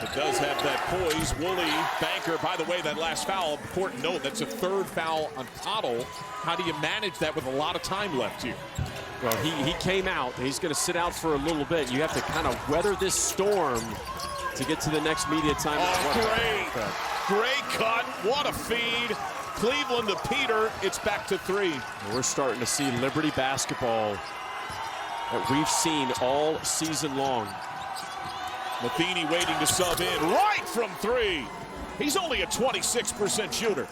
It does have that poise. Woolley, Banker, by the way, that last foul, important note, that's a 3rd foul on Cottle. How do you manage that with a lot of time left here? Well, he came out. He's going to sit out for a little bit. You have to kind of weather this storm to get to the next media time. Oh, great cut. What a feed. Cleveland to Peter. It's back to 3. We're starting to see Liberty basketball that we've seen all season long. Matheny waiting to sub in right from 3. He's only a 26% shooter.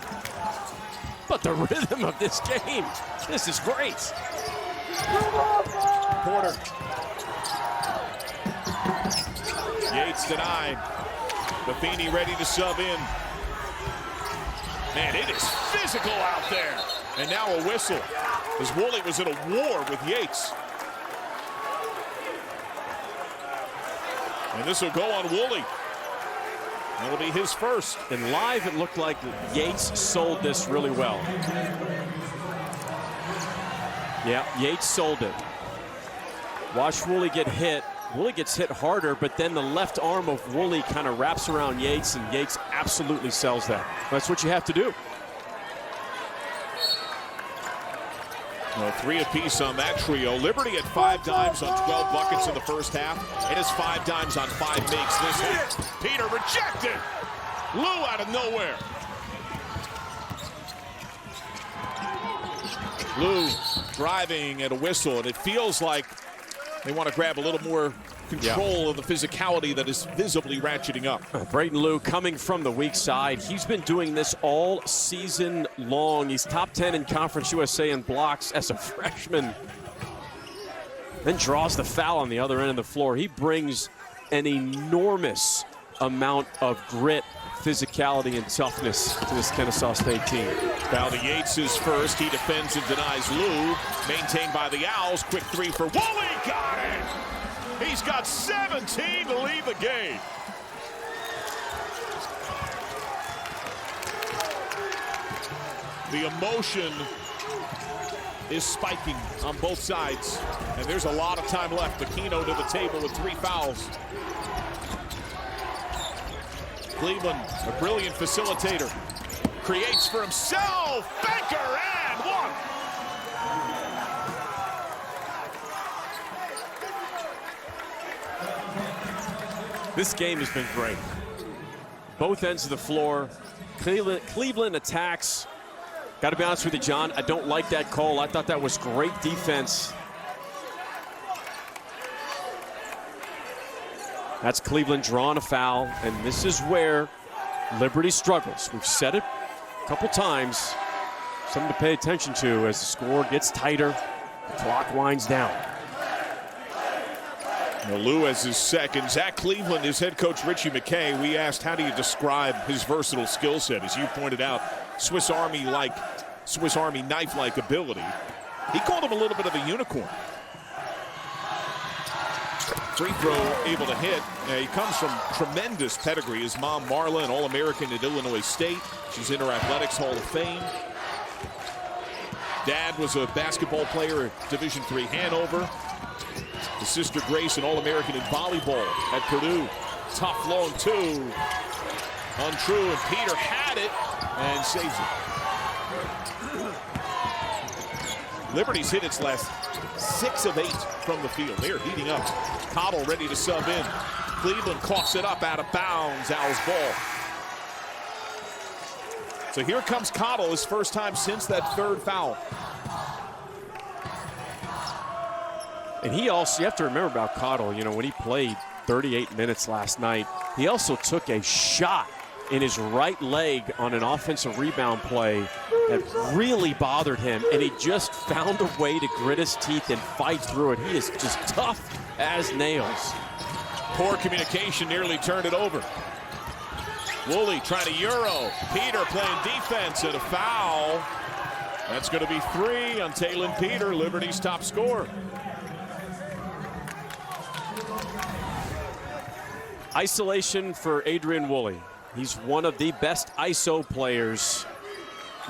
But the rhythm of this game, this is great. Porter. Yates denied. Matheny ready to sub in. Man, it is physical out there. And now a whistle, as Woolley was in a war with Yates. And this will go on Woolley. That'll be his first. And live, it looked like Yates sold this really well. Yeah, Yates sold it. Watch Woolley get hit. Woolley gets hit harder, but then the left arm of Woolley kind of wraps around Yates, and Yates absolutely sells that. That's what you have to do. Well, 3 apiece on that trio. Liberty at 5 dimes on 12 buckets in the first half. It is 5 dimes on 5 makes this week. Peter rejected. Lou out of nowhere. Lou driving at a whistle, and it feels like they want to grab a little more control of the physicality that is visibly ratcheting up. Brayton Lou coming from the weak side. He's been doing this all season long. He's top 10 in Conference USA in blocks as a freshman. Then draws the foul on the other end of the floor. He brings an enormous amount of grit, physicality, and toughness to this Kennesaw State team. Foul to Yates is first. He defends and denies Lou. Maintained by the Owls. Quick 3 for Woolley. Got it! He's got 17 to lead the game. The emotion is spiking on both sides, and there's a lot of time left. Aquino to the table with 3 fouls. Cleveland, a brilliant facilitator, creates for himself. Banker and one. This game has been great. Both ends of the floor. Cleveland attacks. Got to be honest with you, John, I don't like that call. I thought that was great defense. That's Cleveland drawing a foul, and this is where Liberty struggles. We've said it a couple times. Something to pay attention to as the score gets tighter, the clock winds down. Lewis is second. Zach Cleveland is head coach Richie McKay. We asked, how do you describe his versatile skill set? As you pointed out, Swiss Army knife-like ability. He called him a little bit of a unicorn. Free throw able to hit. He comes from tremendous pedigree. His mom, Marla, an All-American at Illinois State. She's in her Athletics Hall of Fame. Dad was a basketball player at Division III Hanover. His sister Grace, an All-American in volleyball at Purdue. Tough long two. Untrue, and Peter had it and saves it. Liberty's hit its last 6 of 8 from the field. They're heating up. Cottle ready to sub in. Cleveland coughs it up out of bounds. Owls ball. So here comes Cottle, his first time since that 3rd foul. And he also, you have to remember about Cottle, you know, when he played 38 minutes last night, he also took a shot in his right leg on an offensive rebound play that really bothered him, and he just found a way to grit his teeth and fight through it. He is just tough as nails. Poor communication nearly turned it over. Woolley trying to Euro. Peter playing defense and a foul. That's going to be 3 on Talon Peter, Liberty's top scorer. Isolation for Adrian Woolley. He's one of the best ISO players,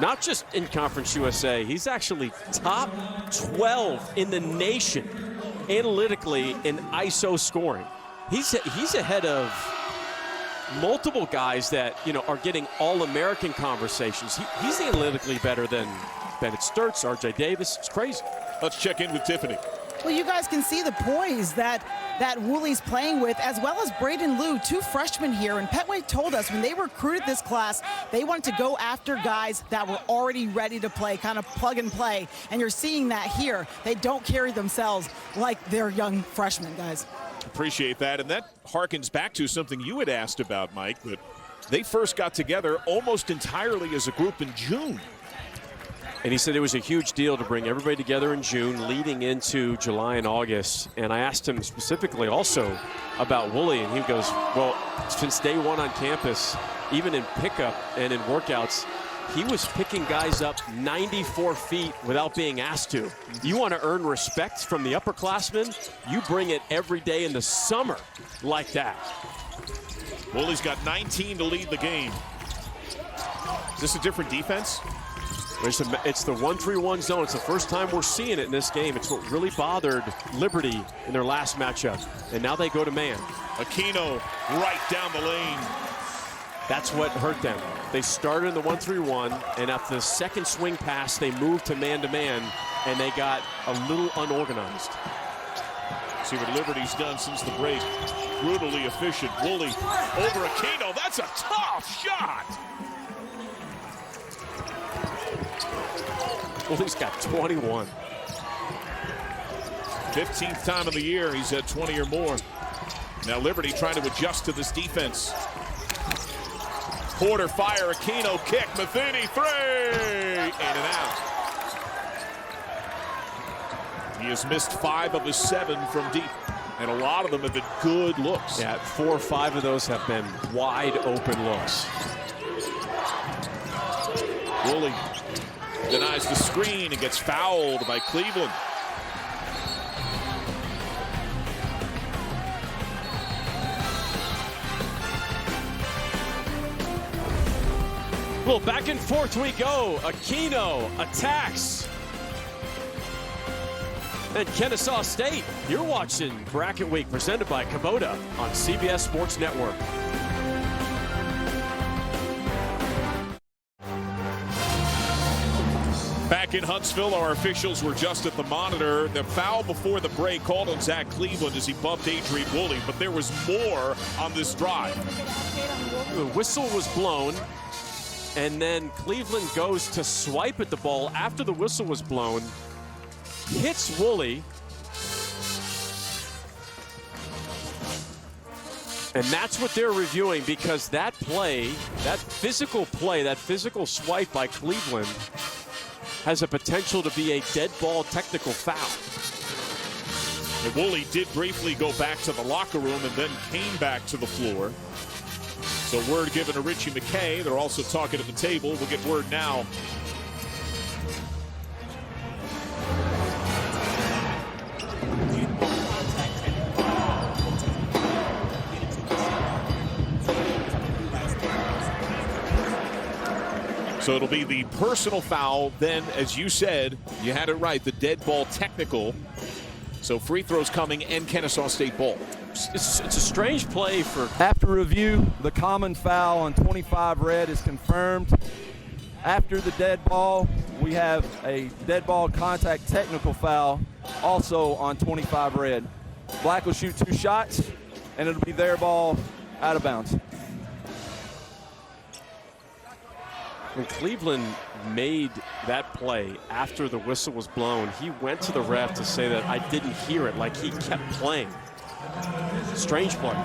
not just in Conference USA. He's actually top 12 in the nation analytically in ISO scoring. He's ahead of multiple guys that, you know, are getting All-American conversations. He's analytically better than Bennett Sturtz, R.J. Davis. It's crazy. Let's check in with Tiffany. Well, you guys can see the poise that Woolley's playing with, as well as Braden Liu, 2 freshmen here. And Petway told us when they recruited this class, they wanted to go after guys that were already ready to play, kind of plug and play. And you're seeing that here. They don't carry themselves like they're young freshmen, guys. Appreciate that. And that harkens back to something you had asked about, Mike, that they first got together almost entirely as a group in June. And he said it was a huge deal to bring everybody together in June leading into July and August. And I asked him specifically also about Woolley, and he goes, well, since day one on campus, even in pickup and in workouts, he was picking guys up 94 feet without being asked to. You want to earn respect from the upperclassmen? You bring it every day in the summer like that. Woolley's got 19 to lead the game. Is this a different defense? It's the 1-3-1 zone. It's the first time we're seeing it in this game. It's what really bothered Liberty in their last matchup. And now they go to man. Aquino right down the lane. That's what hurt them. They started in the 1-3-1, and after the second swing pass, they moved to man-to-man, and they got a little unorganized. See what Liberty's done since the break. Brutally efficient. Woolley over Aquino. That's a tough shot. Woolley's got 21. 15th time of the year he's had 20 or more. Now Liberty trying to adjust to this defense. Porter fire, Aquino kick, Matheny 3, in and out. He has missed 5 of his 7 from deep, and a lot of them have been good looks. Yeah, 4 or 5 of those have been wide open looks. Woolley denies the screen and gets fouled by Cleveland. Well, back and forth we go. Aquino attacks. And Kennesaw State, you're watching Bracket Week presented by Kubota on CBS Sports Network. Back in Huntsville, our officials were just at the monitor. The foul before the break called on Zach Cleveland as he bumped Adrian Woolley, but there was more on this drive. The whistle was blown, and then Cleveland goes to swipe at the ball after the whistle was blown, hits Woolley, and that's what they're reviewing, because that play, that physical swipe by Cleveland has a potential to be a dead ball technical foul. And Woolley did briefly go back to the locker room and then came back to the floor. So word given to Richie McKay. They're also talking at the table. We'll get word now. So it'll be the personal foul. Then, as you said, you had it right, the dead ball technical. So free throws coming and Kennesaw State ball. It's a strange play for... After review, the common foul on 25 red is confirmed. After the dead ball, we have a dead ball contact technical foul also on 25 red. Black will shoot 2 shots, and it'll be their ball out of bounds. When Cleveland made that play after the whistle was blown, he went to the ref to say that I didn't hear it, like he kept playing. Strange play.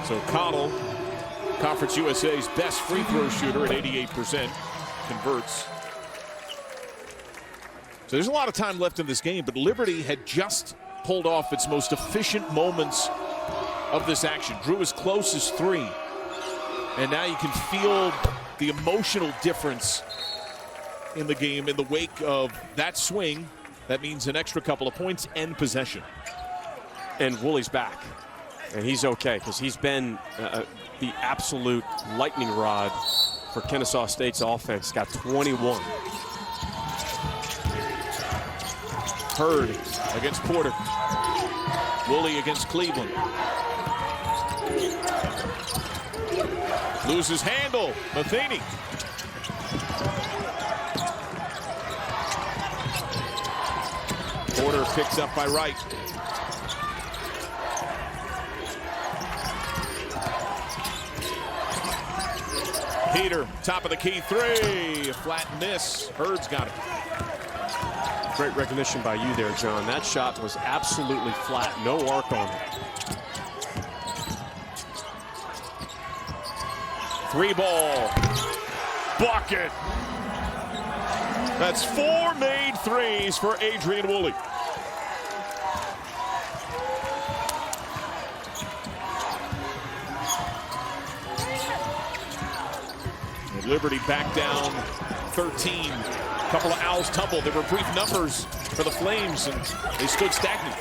So Connell, Conference USA's best free throw shooter at 88%, converts. So there's a lot of time left in this game, but Liberty had just pulled off its most efficient moments of this action. Drew as close as 3. And now you can feel the emotional difference in the game in the wake of that swing. That means an extra couple of points and possession. And Woolley's back, and he's okay, because he's been the absolute lightning rod for Kennesaw State's offense. Got 21. Hurd against Porter. Woolley against Cleveland. Loses handle. Matheny. Porter picked up by Wright. Peter, top of the key 3. Flat miss. Hurd's got it. Great recognition by you there, John. That shot was absolutely flat. No arc on it. 3-ball. Bucket. That's 4 made threes for Adrian Woolley. And Liberty back down 13. A couple of Owls tumbled. There were brief numbers for the Flames, and they stood stagnant.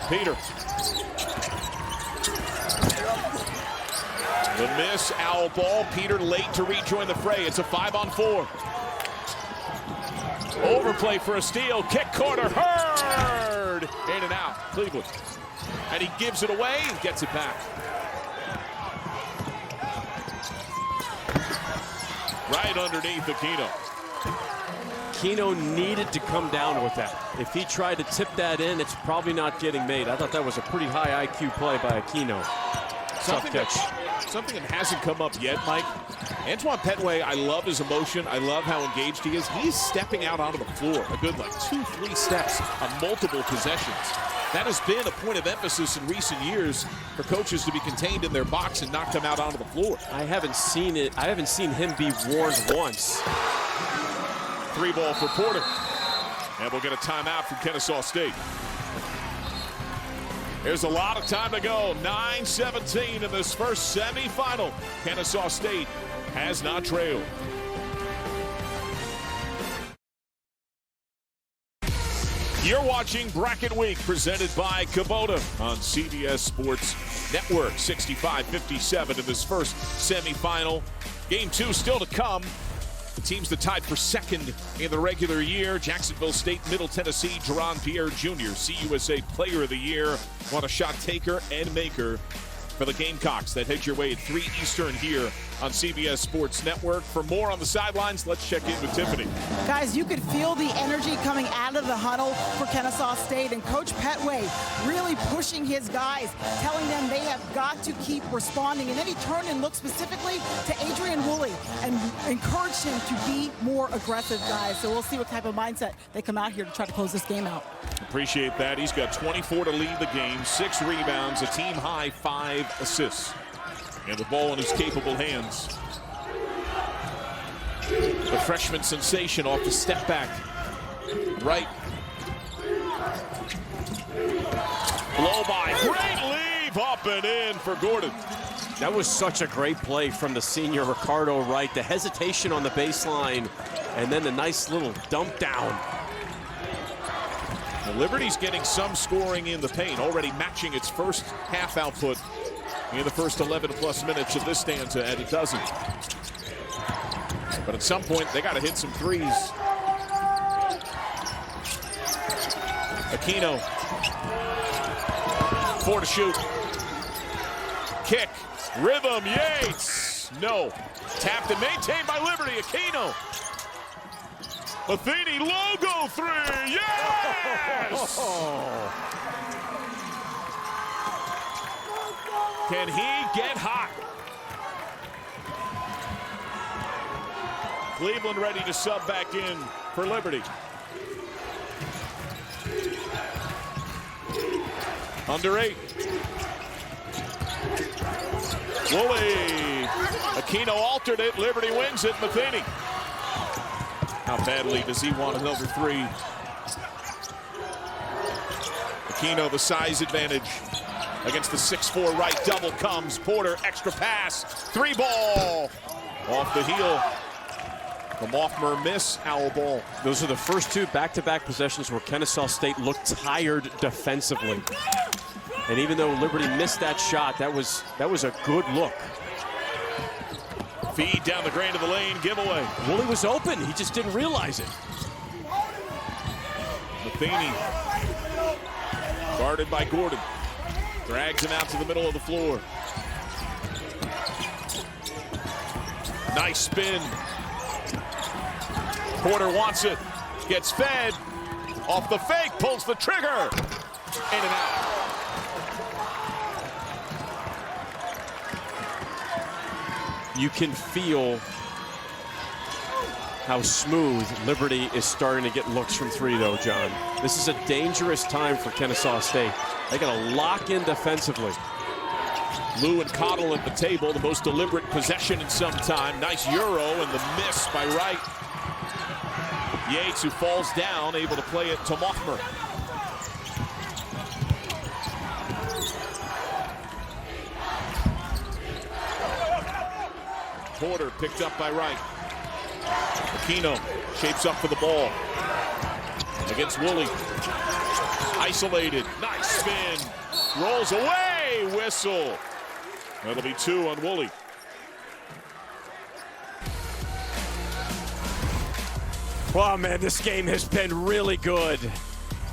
Peter. The miss, Owl ball. Peter late to rejoin the fray. It's a 5-on-4. Overplay for a steal. Kick corner. Hurd. In and out. Cleveland. And he gives it away and gets it back. Right underneath Aquino. Aquino needed to come down with that. If he tried to tip that in, it's probably not getting made. I thought that was a pretty high IQ play by Aquino. Tough catch. Something that hasn't come up yet, Mike. Antoine Petway, I love his emotion. I love how engaged he is. He's stepping out onto the floor a good 2-3 steps on multiple possessions. That has been a point of emphasis in recent years for coaches to be contained in their box and knock them out onto the floor. I haven't seen it. I haven't seen him be warned once. 3-ball for Porter. And we'll get a timeout from Kennesaw State. There's a lot of time to go. 9:17 in this first semifinal. Kennesaw State has not trailed. You're watching Bracket Week presented by Kubota on CBS Sports Network, 65-57 in this first semifinal. Game 2 still to come. The teams that tied for second in the regular year, Jacksonville State, Middle Tennessee, Jerron Pierre Jr., CUSA Player of the Year, won a shot taker and maker for the Gamecocks. That heads your way at 3 Eastern here on CBS Sports Network. For more on the sidelines, let's check in with Tiffany. Guys, you could feel the energy coming out of the huddle for Kennesaw State, and Coach Petway really pushing his guys, telling them they have got to keep responding. And then he turned and looked specifically to Adrian Woolley and encouraged him to be more aggressive, guys. So we'll see what type of mindset they come out here to try to close this game out. Appreciate that. He's got 24 to lead the game, 6 rebounds, a team high 5 assists. And the ball in his capable hands. The freshman sensation off the step back. Right. Blow by. Great leave. Up and in for Gordon. That was such a great play from the senior Ricardo Wright. The hesitation on the baseline and then the nice little dump down. The Liberty's getting some scoring in the paint, already matching its first half output in the first 11+ minutes of this stanza, and it doesn't. But at some point, they got to hit some threes. Aquino. 4 to shoot. Kick. Rhythm. Yates. No. Tapped and maintained by Liberty. Aquino. Matheny. Logo 3. Yes! Can he get hot? Cleveland ready to sub back in for Liberty. Under 8. Woolley. Aquino altered it. Liberty wins it. Matheny. How badly does he want another 3? Aquino, the size advantage against the 6'4" right. Double comes. Porter, extra pass. 3 ball. Off the heel. The Moffmer miss. Owl ball. Those are the first 2 back-to-back possessions where Kennesaw State looked tired defensively. And even though Liberty missed that shot, that was a good look. Feed down the grain of the lane. Giveaway. Woolley was open. He just didn't realize it. Matheny. Guarded by Gordon. Drags him out to the middle of the floor. Nice spin. Porter wants it. Gets fed. Off the fake. Pulls the trigger. In and out. You can feel how smooth Liberty is starting to get looks from 3, though, John. This is a dangerous time for Kennesaw State. They got to lock in defensively. Lou and Cottle at the table, the most deliberate possession in some time. Nice Euro and the miss by Wright. Yates, who falls down, able to play it to Moffmer. Porter picked up by Wright. Aquino shapes up for the ball. Against Woolley. Isolated. Nice spin. Rolls away. Whistle. That'll be 2 on Woolley. Wow, man, this game has been really good.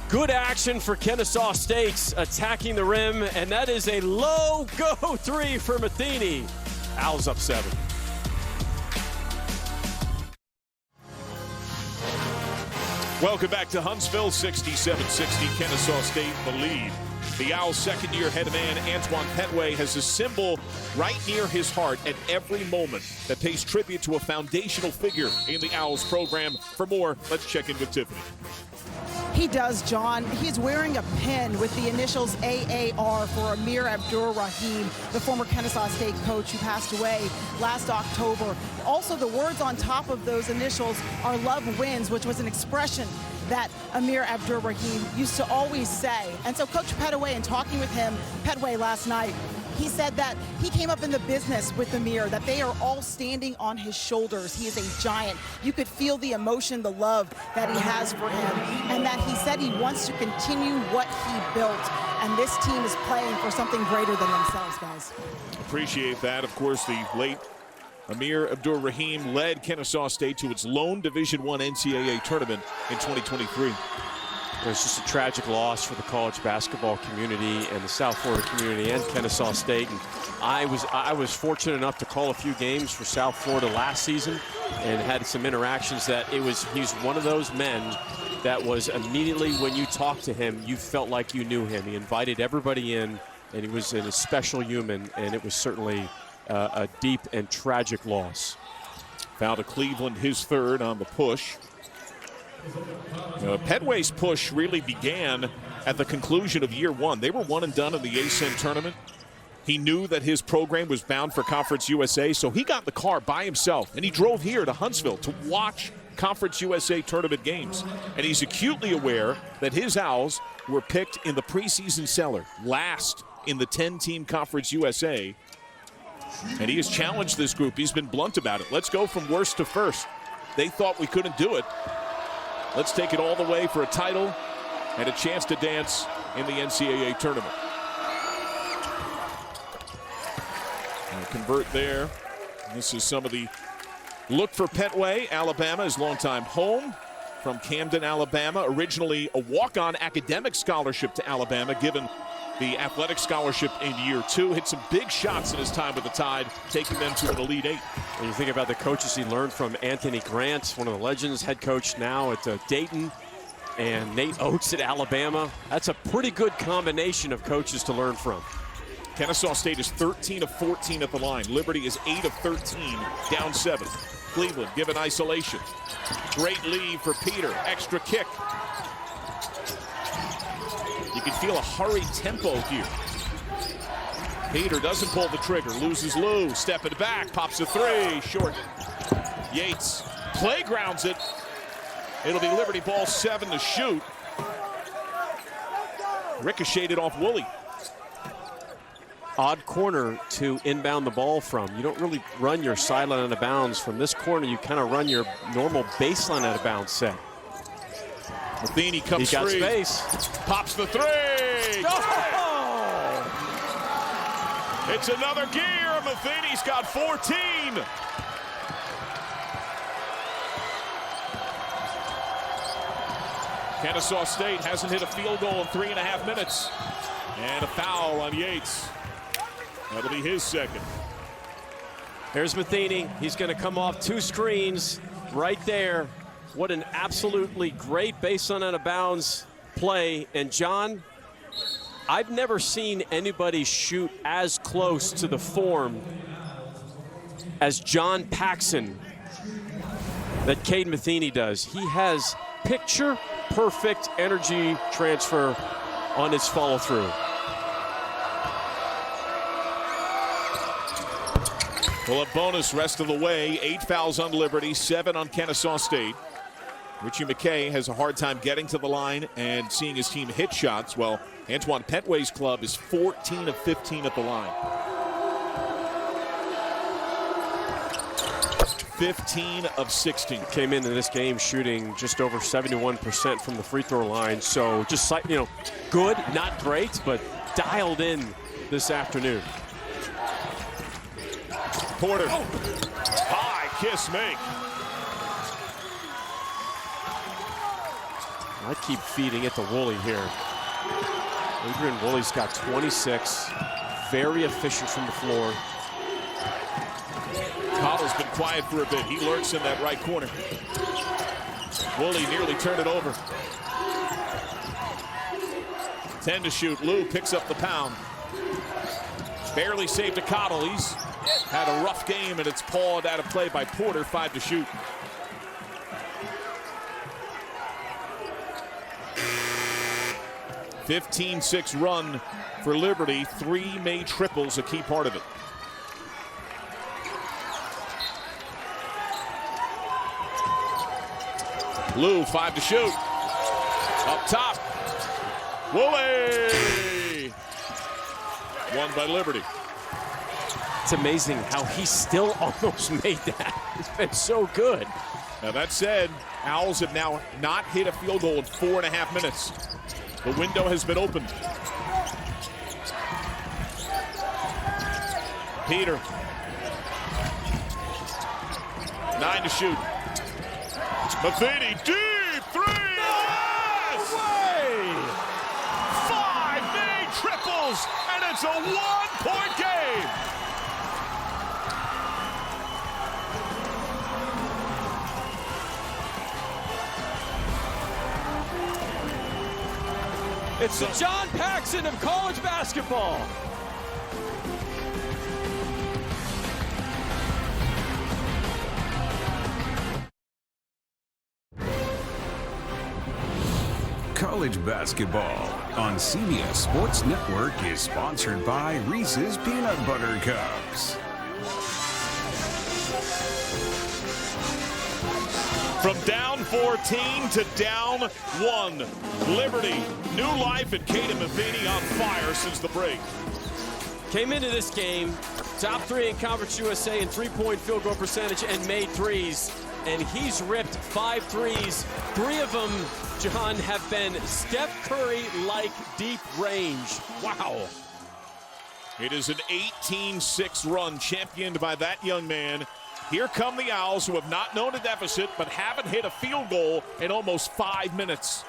Good action for Kennesaw State attacking the rim, and that is a low go 3 for Matheny. Owls up 7. Welcome back to Huntsville, 67-60, Kennesaw State the lead. The Owls' second-year head man, Antoine Petway, has a symbol right near his heart at every moment that pays tribute to a foundational figure in the Owls program. For more, let's check in with Tiffany. He does, John. He's wearing a pin with the initials AAR for Amir Abdur-Rahim, the former Kennesaw State coach who passed away last October. Also, the words on top of those initials are "Love Wins," which was an expression that Amir Abdur-Rahim used to always say. And so Coach Petway, in talking with him, Petway last night, he said that he came up in the business with Amir, that they are all standing on his shoulders. He is a giant. You could feel the emotion, the love that he has for him, and that he said he wants to continue what he built. and this team is playing for something greater than themselves, guys. Appreciate that. Of course, the late Amir Abdur-Rahim led Kennesaw State to its lone Division I NCAA tournament in 2023. It's just a tragic loss for the college basketball community and the South Florida community and Kennesaw State. And I was fortunate enough to call a few games for South Florida last season and had some interactions that he's one of those men that was immediately when you talked to him, you felt like you knew him. He invited everybody in, and he was a special human, and it was certainly a deep and tragic loss. Foul to Cleveland, his third on the push. Petway's push really began at the conclusion of year one. They were one and done in the ASUN tournament. He knew that his program was bound for Conference USA, so he got in the car by himself, and he drove here to Huntsville to watch Conference USA tournament games. And he's acutely aware that his Owls were picked in the preseason cellar, last in the 10-team Conference USA. And he has challenged this group. He's been blunt about it. Let's go from worst to first. They thought we couldn't do it. Let's take it all the way for a title and a chance to dance in the NCAA tournament. And convert there. This is some of the look for Petway. Alabama, his longtime home from Camden, Alabama. Originally a walk-on academic scholarship to Alabama, given the athletic scholarship in year two. Hit some big shots in his time with the Tide, taking them to an Elite Eight. When you think about the coaches he learned from, Anthony Grant, one of the legends, head coach now at Dayton, and Nate Oates at Alabama. That's a pretty good combination of coaches to learn from. Kennesaw State is 13 of 14 at the line. Liberty is 8 of 13, down 7. Cleveland given isolation. Great lead for Peter. Extra kick. You can feel a hurried tempo here. Peter doesn't pull the trigger, loses Lou, stepping back, pops a three, short. Yates playgrounds it. It'll be Liberty ball 7 to shoot. Ricocheted off Woolley. Odd corner to inbound the ball from. You don't really run your sideline out of bounds from this corner. You kind of run your normal baseline out of bounds set. Matheny comes he got free. Space. Pops the three. Oh! It's another gear. Matheny's got 14. Kennesaw State hasn't hit a field goal in 3.5 minutes. And a foul on Yates. That'll be his second. Here's Matheny. He's going to come off 2 screens right there. What an absolutely great baseline out of bounds play. And John, I've never seen anybody shoot as close to the form as John Paxson that Cade Matheny does. He has picture-perfect energy transfer on his follow-through. Well, a bonus rest of the way. 8 fouls on Liberty, 7 on Kennesaw State. Richie McKay has a hard time getting to the line and seeing his team hit shots. Well, Antoine Petway's club is 14 of 15 at the line. 15 of 16. Came into this game shooting just over 71% from the free throw line. So just, good, not great, but dialed in this afternoon. Porter. High kiss make. I keep feeding it to Woolley here. Adrian Woolley's got 26. Very efficient from the floor. Cottle's been quiet for a bit. He lurks in that right corner. Woolley nearly turned it over. 10 to shoot. Lou picks up the pound. Barely saved to Cottle. He's had a rough game, and it's pawed out of play by Porter. 5 to shoot. (15-6) run for Liberty. 3 made triples, a key part of it. Lou, 5 to shoot. Up top. Woolley! Won by Liberty. It's amazing how he still almost made that. It's been so good. Now that said, Owls have now not hit a field goal in 4.5 minutes. The window has been opened. Peter. 9 to shoot. Matheny, deep three! Yes! Way! 5 made triples, and it's a 1-point game. It's the John Paxson of college basketball. College basketball on CBS Sports Network is sponsored by Reese's Peanut Butter Cups. From down 14 to down 1. Liberty, new life, and Caden Matheny on fire since the break. Came into this game, top 3 in Conference USA in three-point field goal percentage and made threes. And he's ripped 5 threes. 3 of them, John, have been Steph Curry-like deep range. Wow. It is an 18-6 run championed by that young man. Here come the Owls, who have not known a deficit but haven't hit a field goal in almost 5 minutes.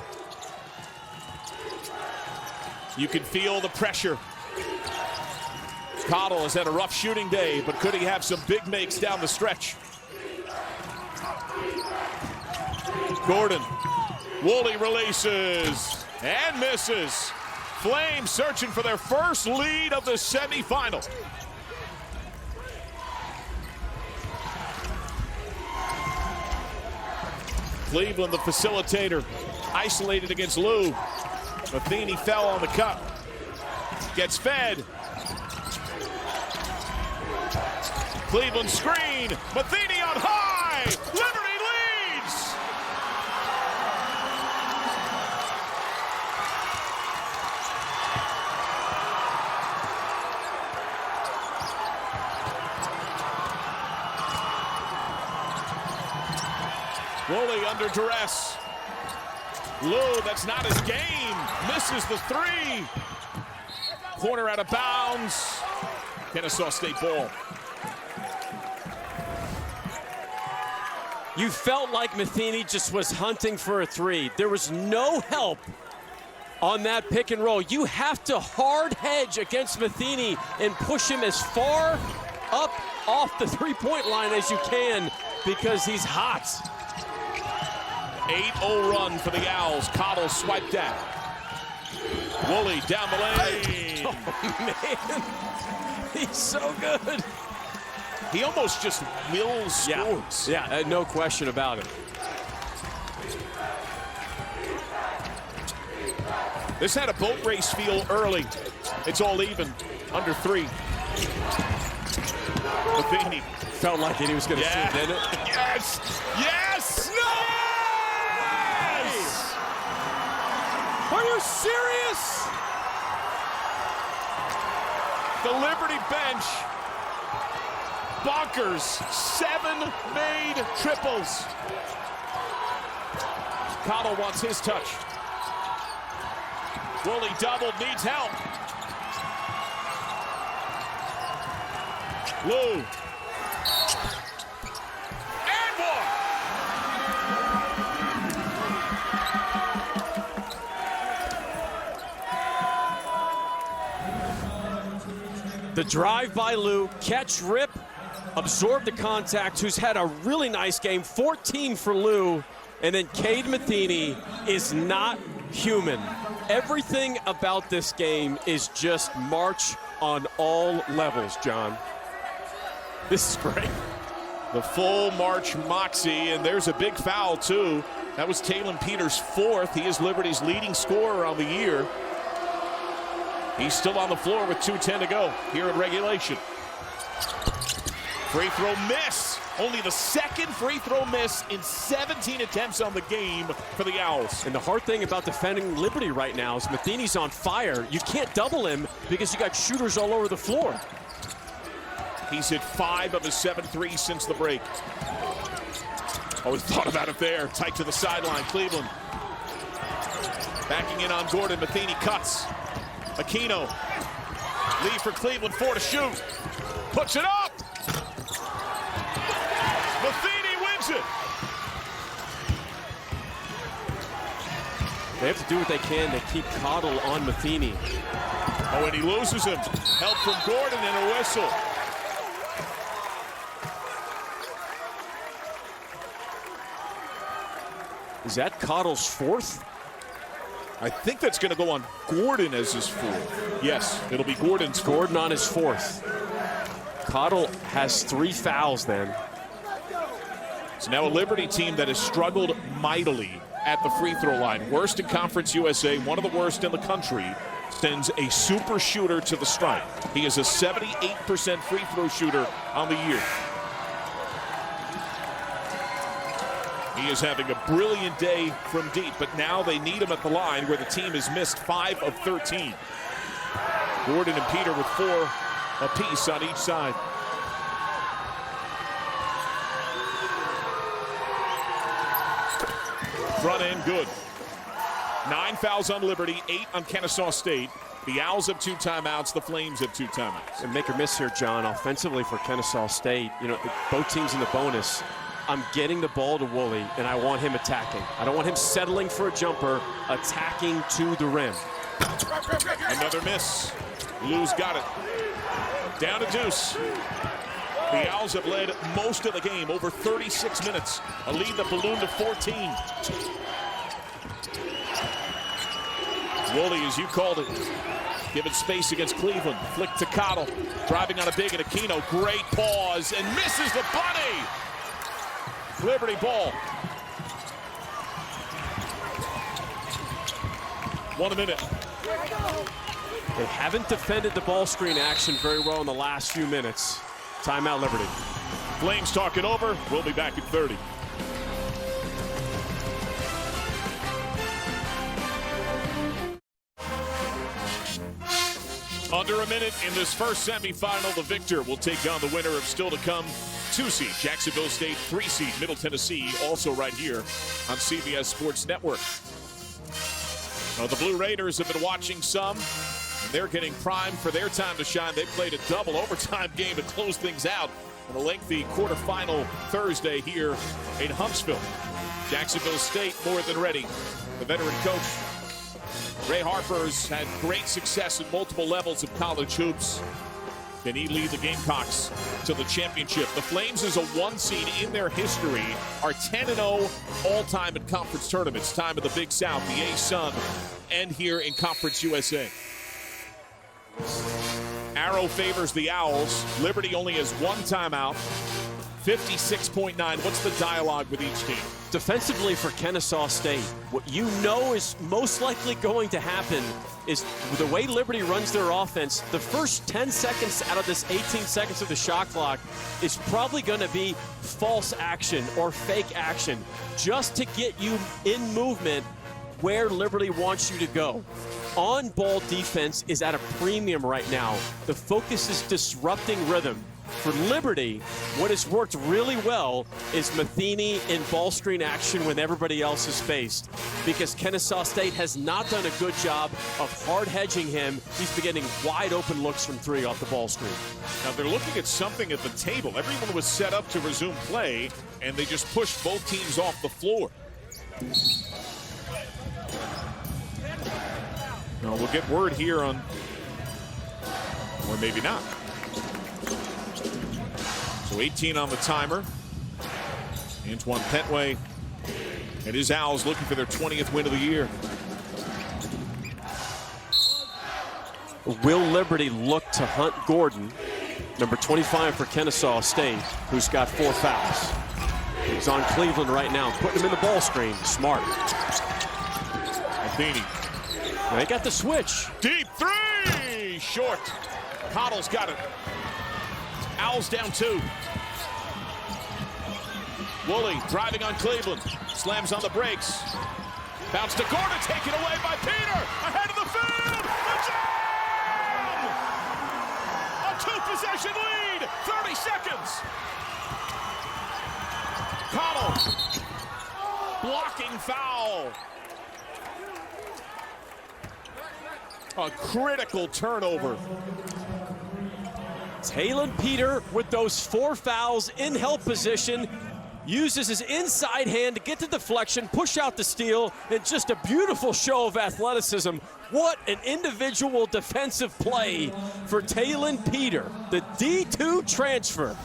You can feel the pressure. Cottle has had a rough shooting day, but could he have some big makes down the stretch? Gordon. Woolley releases and misses. Flames searching for their first lead of the semifinal. Cleveland, the facilitator, isolated against Lou. Matheny fell on the cut. Gets fed. Cleveland screen. Matheny on high. Liberty leads. Woolley under duress. Lou, that's not his game. Misses the 3. Corner out of bounds. Kennesaw State ball. You felt like Matheny just was hunting for a 3. There was no help on that pick and roll. You have to hard hedge against Matheny and push him as far up off the 3-point line as you can because he's hot. 8-0 run for the Owls. Cottle swiped at. Woolley down the lane. Oh, man. He's so good. He almost just wills scores. Yeah, no question about it. This had a boat race feel early. It's all even. Under 3. Matheny. Felt like he was going to shoot, didn't it? Yes! Yes! No! Yes! Are you serious? The Liberty bench. Bonkers. 7 made triples. Cottle wants his touch. Woolley doubled, needs help. Lou. And one. The drive by Lou, catch, rip, absorb the contact, who's had a really nice game. 14 for Lou. And then Cade Matheny is not human. Everything about this game is just March on all levels, John. This is great. The full March moxie, and there's a big foul, too. That was Talon Peters' 4th. He is Liberty's leading scorer on the year. He's still on the floor with 2:10 to go here in regulation. Free throw miss. Only the 2nd free throw miss in 17 attempts on the game for the Owls. And the hard thing about defending Liberty right now is Matheny's on fire. You can't double him because you got shooters all over the floor. He's hit 5 of his 7 threes since the break. Always thought about it there. Tight to the sideline, Cleveland. Backing in on Gordon. Matheny cuts. Aquino. Lead for Cleveland, 4 to shoot. Puts it up. Matheny wins it. They have to do what they can to keep Cottle on Matheny. Oh, and he loses him. Help from Gordon and a whistle. Is that Cottle's fourth? I think that's going to go on Gordon as his fourth. Yes, it'll be Gordon's fourth. Gordon on his fourth. Cottle has 3 fouls then. It's now a Liberty team that has struggled mightily at the free throw line. Worst in Conference USA, one of the worst in the country. Sends a super shooter to the stripe. He is a 78% free throw shooter on the year. He is having a brilliant day from deep, but now they need him at the line where the team has missed 5 of 13. Gordon and Peter with 4 apiece on each side. Front end good. 9 fouls on Liberty, 8 on Kennesaw State. The Owls have 2 timeouts, the Flames have 2 timeouts. And make or miss here, John, offensively for Kennesaw State, you know, both teams in the bonus. I'm getting the ball to Woolley, and I want him attacking. I don't want him settling for a jumper, attacking to the rim. Another miss. Lou's got it. Down to deuce. The Owls have led most of the game, over 36 minutes. A lead that ballooned to 14. Woolley, as you called it, given space against Cleveland. Flick to Cottle. Driving on a big and Aquino. Great pause and misses the bunny. Liberty ball. 1 minute. They haven't defended the ball screen action very well in the last few minutes. Timeout, Liberty. Flames talk it over. We'll be back at 30. Under a minute in this first semifinal, the victor will take on the winner of still to come 2 seed Jacksonville State, 3 seed Middle Tennessee, also right here on CBS Sports Network. Now, the Blue Raiders have been watching some. They're getting primed for their time to shine. They played a double overtime game to close things out in a lengthy quarterfinal Thursday here in Huntsville. Jacksonville State more than ready. The veteran coach, Ray Harper's had great success at multiple levels of college hoops. Can he lead the Gamecocks to the championship? The Flames, as a 1 seed in their history, are 10-0 all-time in conference tournaments. Time of the Big South, the A-Sun, and here in Conference USA. Arrow favors the Owls. Liberty only has 1 timeout. 56.9. What's the dialogue with each team? Defensively for Kennesaw State, what you know is most likely going to happen is the way Liberty runs their offense, the first 10 seconds out of this 18 seconds of the shot clock is probably going to be false action or fake action just to get you in movement where Liberty wants you to go. On-ball defense is at a premium right now. The focus is disrupting rhythm. For Liberty, what has worked really well is Matheny in ball screen action when everybody else is faced, because Kennesaw State has not done a good job of hard hedging him. He's been getting wide open looks from 3 off the ball screen. Now they're looking at something at the table. Everyone was set up to resume play, and they just pushed both teams off the floor. Now we'll get word here on, or maybe not. So 18 on the timer. Antoine Petway and his Owls looking for their 20th win of the year. Will Liberty look to hunt Gordon, number 25 for Kennesaw State, who's got 4 fouls? He's on Cleveland right now, putting him in the ball screen. Smart. Matheny. They got the switch. Deep 3! Short. Cottle's got it. Owls down 2. Woolley driving on Cleveland. Slams on the brakes. Bounce to Gordon, taken away by Peter. Ahead of the field. The jam! A 2-possession lead. 30 seconds. Cottle. Blocking foul. A critical turnover. Talon Peter with those 4 fouls in help position, uses his inside hand to get the deflection, push out the steal, and just a beautiful show of athleticism. What an individual defensive play for Talon Peter, the D2 transfer.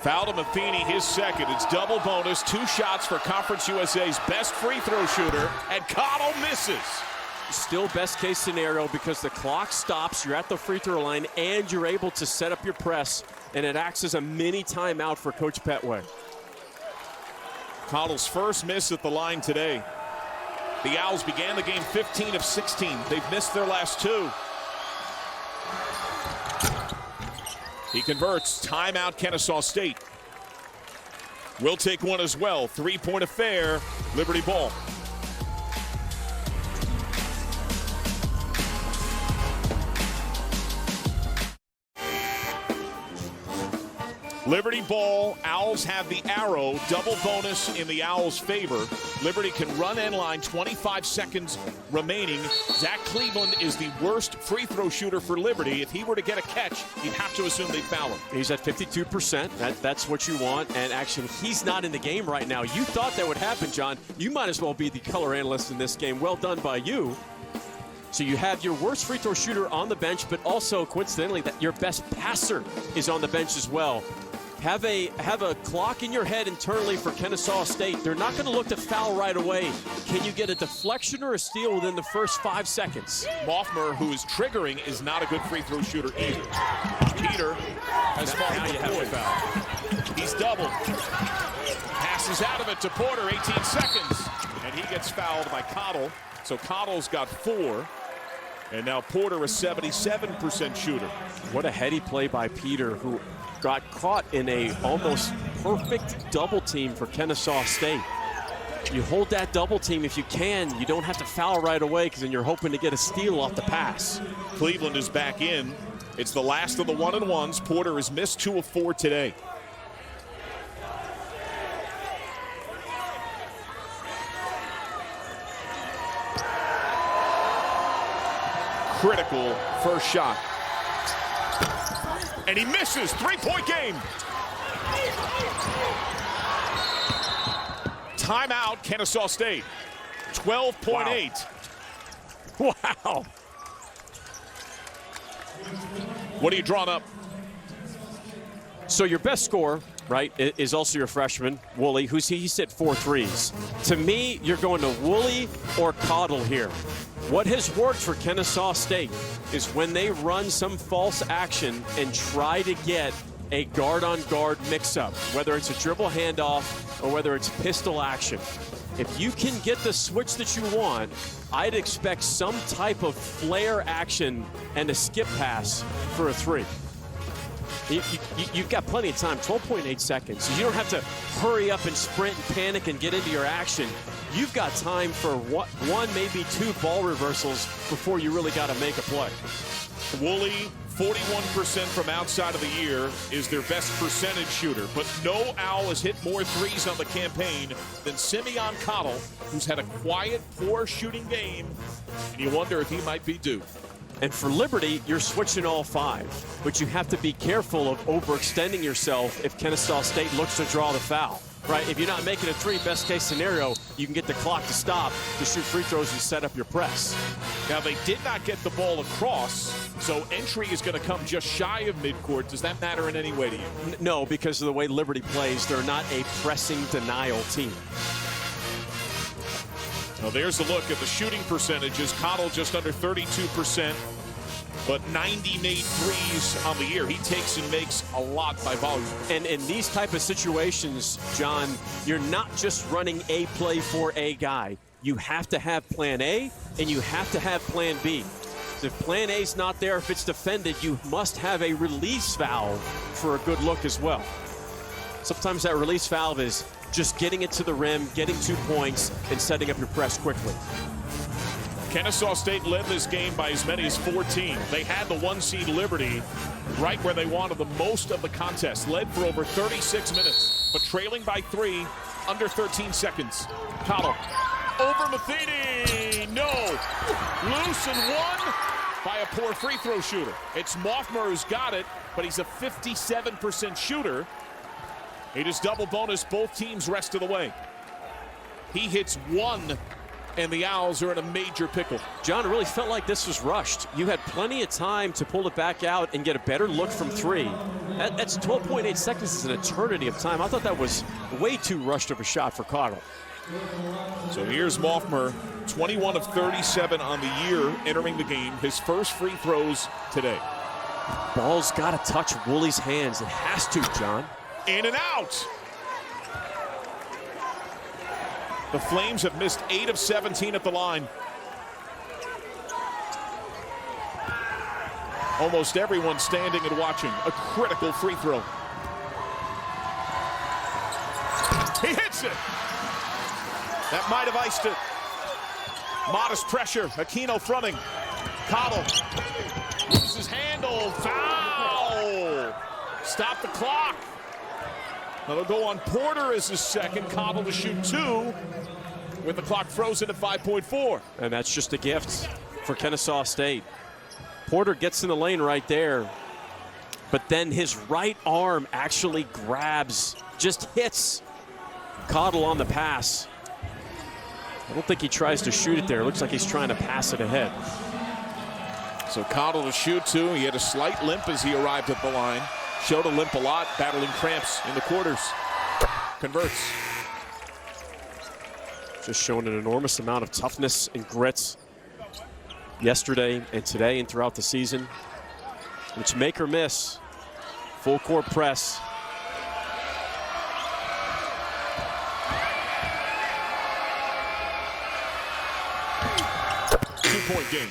Foul to Matheny, his second. It's double bonus, 2 shots for Conference USA's best free throw shooter, and Cottle misses. Still best case scenario because the clock stops, you're at the free throw line, and you're able to set up your press, and it acts as a mini timeout for Coach Petway. Cottle's first miss at the line today. The Owls began the game 15 of 16. They've missed their last 2. He converts. Timeout, Kennesaw State. We'll take one as well. 3-point affair. Liberty ball. Liberty ball. Owls have the arrow. Double bonus in the Owls' favor. Liberty can run end line. 25 seconds remaining. Zach Cleveland is the worst free throw shooter for Liberty. If he were to get a catch, you'd have to assume they'd foul him. He's at 52%. That's what you want. And actually, he's not in the game right now. You thought that would happen, John. You might as well be the color analyst in this game. Well done by you. So you have your worst free throw shooter on the bench, but also coincidentally that your best passer is on the bench as well. Have a clock in your head internally for Kennesaw State. They're not going to look to foul right away. Can you get a deflection or a steal within the first 5 seconds? Moffmer, who is triggering, is not a good free throw shooter either. Peter has fallen to the foul. He's doubled. Passes out of it to Porter, 18 seconds. And he gets fouled by Cottle. So Cottle's got 4. And now Porter, a 77% shooter. What a heady play by Peter, who got caught in a almost perfect double team for Kennesaw State. You hold that double team if you can. You don't have to foul right away because then you're hoping to get a steal off the pass. Cleveland is back in. It's the last of the 1-and-1s. Porter has missed 2 of 4 today. Critical first shot. And he misses. 3-point game. Timeout, Kennesaw State. 12.8. Wow. What are you drawing up? So your best scorer, right, is also your freshman, Woolley, who's he's hit 4 threes. To me, you're going to Woolley or Cottle here. What has worked for Kennesaw State is when they run some false action and try to get a guard-on-guard mix-up, whether it's a dribble handoff or whether it's pistol action. If you can get the switch that you want, I'd expect some type of flare action and a skip pass for a 3. You've got plenty of time, 12.8 seconds. So you don't have to hurry up and sprint and panic and get into your action. You've got time for one, maybe 2 ball reversals before you really got to make a play. Woolley, 41% from outside of the year, is their best percentage shooter. But no Owl has hit more threes on the campaign than Simeon Cottle, who's had a quiet, poor shooting game. And you wonder if he might be due. And for Liberty, you're switching all 5. But you have to be careful of overextending yourself if Kennesaw State looks to draw the foul. Right, if you're not making a 3, best case scenario, you can get the clock to stop to shoot free throws and set up your press. Now, they did not get the ball across, so entry is going to come just shy of midcourt. Does that matter in any way to you? No, because of the way Liberty plays, they're not a pressing denial team. Now, there's a look at the shooting percentages. Cottle just under 32%. But 90 made threes on the year. He takes and makes a lot by volume. And in these type of situations, John, you're not just running a play for a guy. You have to have plan A and you have to have plan B. If plan A's not there, if it's defended, you must have a release valve for a good look as well. Sometimes that release valve is just getting it to the rim, getting 2 points, and setting up your press quickly. Kennesaw State led this game by as many as 14. They had the 1-seed Liberty right where they wanted the most of the contest. Led for over 36 minutes, but trailing by 3, under 13 seconds. Cottle over Matheny. No. Loose and 1. by a poor free throw shooter. It's Moffmer who's got it, but he's a 57% shooter. He just double bonus both teams rest of the way. He hits one, and the Owls are in a major pickle. John, it really felt like this was rushed. You had plenty of time to pull it back out and get a better look from three. That's 12.8 seconds is an eternity of time. I thought that was way too rushed of a shot for Cottle. So here's Moffmer, 21 of 37 on the year entering the game. His first free throws today. Ball's got to touch Wooley's hands. It has to, John. In and out. The Flames have missed 8 of 17 at the line. Almost everyone standing and watching. A critical free throw. He hits it. That might have iced it. Modest pressure. Aquino fronting. Cottle. Loses handle. Foul. Stop the clock. That'll go on Porter as his second. Cottle to shoot 2 with the clock frozen at 5.4. And that's just a gift for Kennesaw State. Porter gets in the lane right there, but then his right arm actually grabs, just hits Cottle on the pass. I don't think he tries to shoot it there. It looks like he's trying to pass it ahead. So Cottle to shoot 2. He had a slight limp as he arrived at the line. Showed a limp a lot, battling cramps in the quarters. Converts. Just showing an enormous amount of toughness and grit yesterday and today and throughout the season. It's make or miss. Full court press. Two-point game.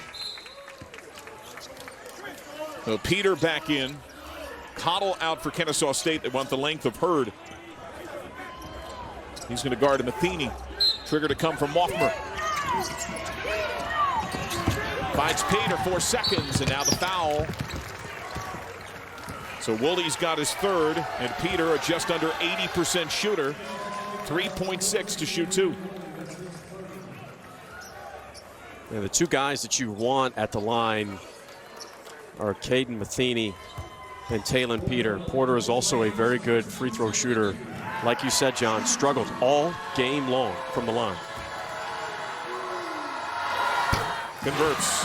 So Peter back in. Cottle out for Kennesaw State. They want the length of Hurd. He's going to guard Matheny. Trigger to come from Moffmer. Finds Peter, 4 seconds, and now the foul. So Wooley's got his third, and Peter, a just under 80% shooter, 3.6 to shoot 2. Yeah, the two guys that you want at the line are Caden Matheny and Talon Peter. Porter is also a very good free throw shooter. Like you said, John, struggled all game long from the line. Converts.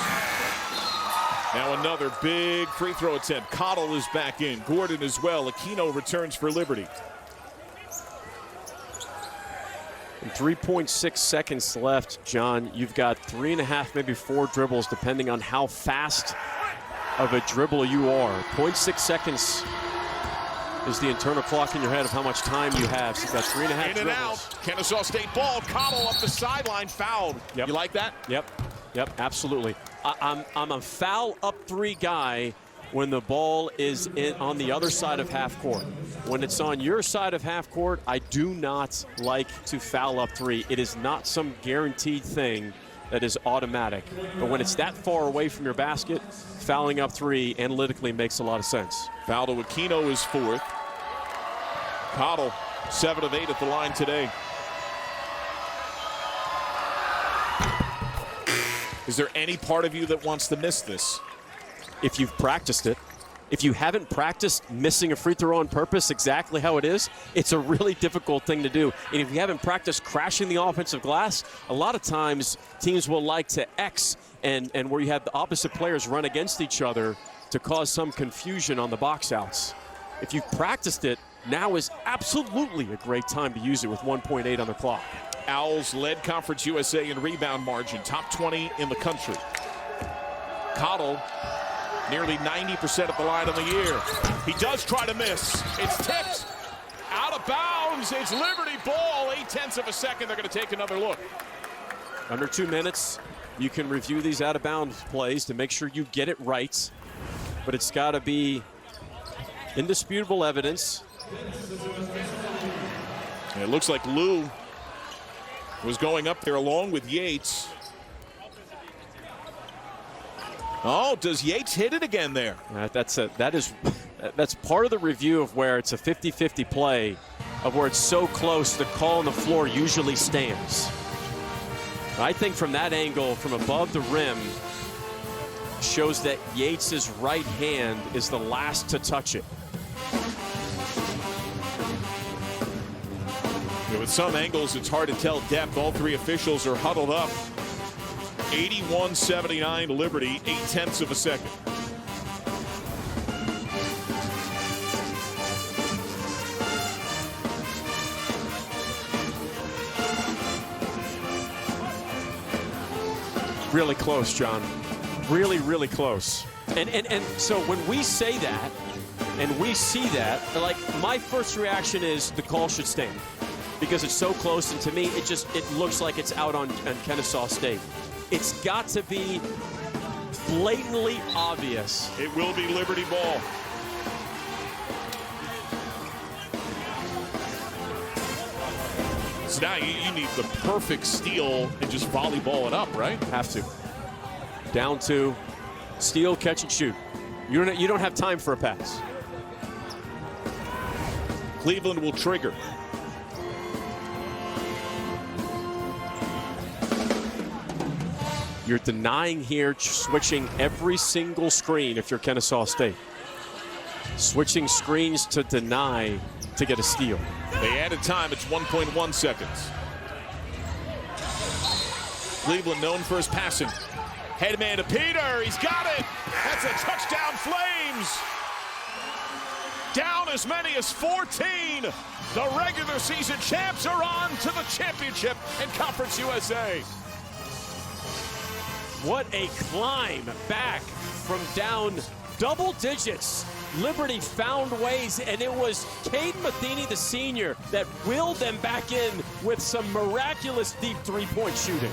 Now another big free throw attempt. Cottle is back in. Gordon as well. Aquino returns for Liberty. And 3.6 seconds left, John. You've got 3.5, maybe 4 dribbles, depending on how fast of a dribble you are. 0.6 seconds is the internal clock in your head of how much time you have. So you've got 3.5 dribbles. In and out. Kennesaw State ball. Cottle up the sideline. Fouled. Yep. You like that? Yep, absolutely. I'm a foul up 3 guy when the ball is on the other side of half court. When it's on your side of half court, I do not like to foul up 3. It is not some guaranteed thing that is automatic. But when it's that far away from your basket, fouling up 3 analytically makes a lot of sense. Foul to Aquino is 4th. Cottle, 7 of 8 at the line today. Is there any part of you that wants to miss this? If you've practiced it. If you haven't practiced missing a free throw on purpose exactly how it is, it's a really difficult thing to do. And if you haven't practiced crashing the offensive glass, a lot of times teams will like to X and where you have the opposite players run against each other to cause some confusion on the box outs. If you've practiced it, now is absolutely a great time to use it with 1.8 on the clock. Owls led Conference USA in rebound margin, top 20 in the country. Cottle, nearly 90% at the line on the year. He does try to miss. It's tipped out of bounds. It's Liberty ball. 0.8 of a second. They're going to take another look. Under 2 minutes, you can review these out of bounds plays to make sure you get it right. But it's got to be indisputable evidence. And it looks like Lou was going up there along with Yates. Oh, does Yates hit it again there? That's part of the review of where it's a 50-50 play, of where it's so close the call on the floor usually stands. I think from that angle, from above the rim, shows that Yates' right hand is the last to touch it. With some angles, it's hard to tell depth. All three officials are huddled up. 81-79 Liberty, 0.8 of a second. Really close, John. Really, really close. And so when we say that, and we see that, like, my first reaction is the call should stand because it's so close, and to me, it looks like it's out on Kennesaw State. It's got to be blatantly obvious. It will be Liberty ball. So now you need the perfect steal and just volleyball it up, right? Have to. Down to steal, catch, and shoot. You don't have time for a pass. Cleveland will trigger. You're denying here, switching every single screen if you're Kennesaw State. Switching screens to deny to get a steal. They added time. It's 1.1 seconds. Cleveland known for his passing. Head man to Peter. He's got it. That's a touchdown, Flames. Down as many as 14. The regular season champs are on to the championship in Conference USA. What a climb back from down double digits. Liberty found ways, and it was Caden Matheny, the senior, that willed them back in with some miraculous deep three-point shooting.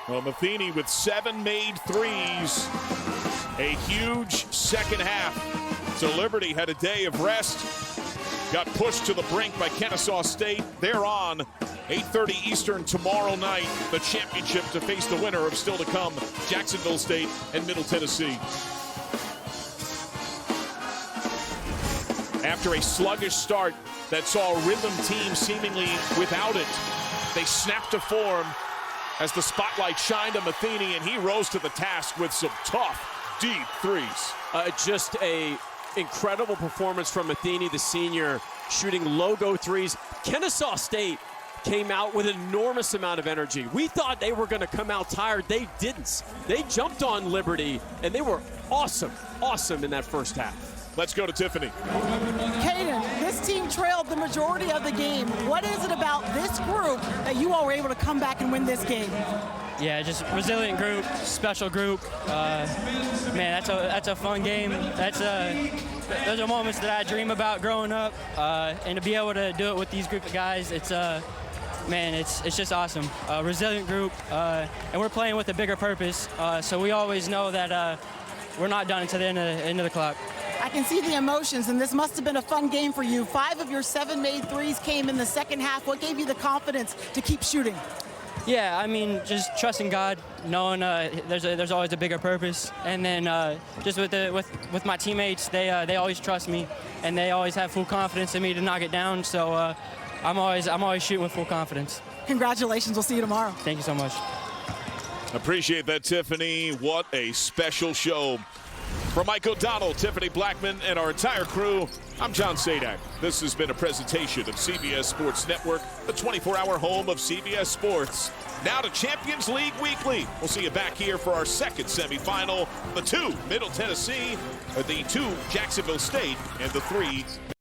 Well, Matheny with 7 made threes. A huge second half. So Liberty had a day of rest. Got pushed to the brink by Kennesaw State. They're on 8:30 Eastern tomorrow night. The championship to face the winner of still to come, Jacksonville State and Middle Tennessee. After a sluggish start that saw a rhythm team seemingly without it, they snapped to form as the spotlight shined on Matheny, and he rose to the task with some tough, deep threes. Just a incredible performance from Matheny, the senior, shooting logo threes. Kennesaw State came out with an enormous amount of energy. We thought they were going to come out tired. They didn't. They jumped on Liberty, and they were awesome in that first half. Let's go to Tiffany. Caden, this team trailed the majority of the game. What is it about this group that you all were able to come back and win this game? Yeah, just resilient group, special group. Man, that's a fun game. Those are moments that I dream about growing up, and to be able to do it with these group of guys, it's just awesome. Resilient group, and we're playing with a bigger purpose. So we always know that we're not done until the end of the clock. I can see the emotions, and this must have been a fun game for you. 5 of your 7 made threes came in the second half. What gave you the confidence to keep shooting? Yeah, I mean, just trusting God, knowing there's always a bigger purpose, and then just with my teammates, they always trust me, and they always have full confidence in me to knock it down. So I'm always shooting with full confidence. Congratulations. We'll see you tomorrow. Thank you so much. Appreciate that, Tiffany. What a special show. For Mike O'Donnell, Tiffany Blackman, and our entire crew, I'm John Sadak. This has been a presentation of CBS Sports Network, the 24-hour home of CBS Sports. Now to Champions League Weekly. We'll see you back here for our second semifinal. The 2 Middle Tennessee, the 2 Jacksonville State, and the 3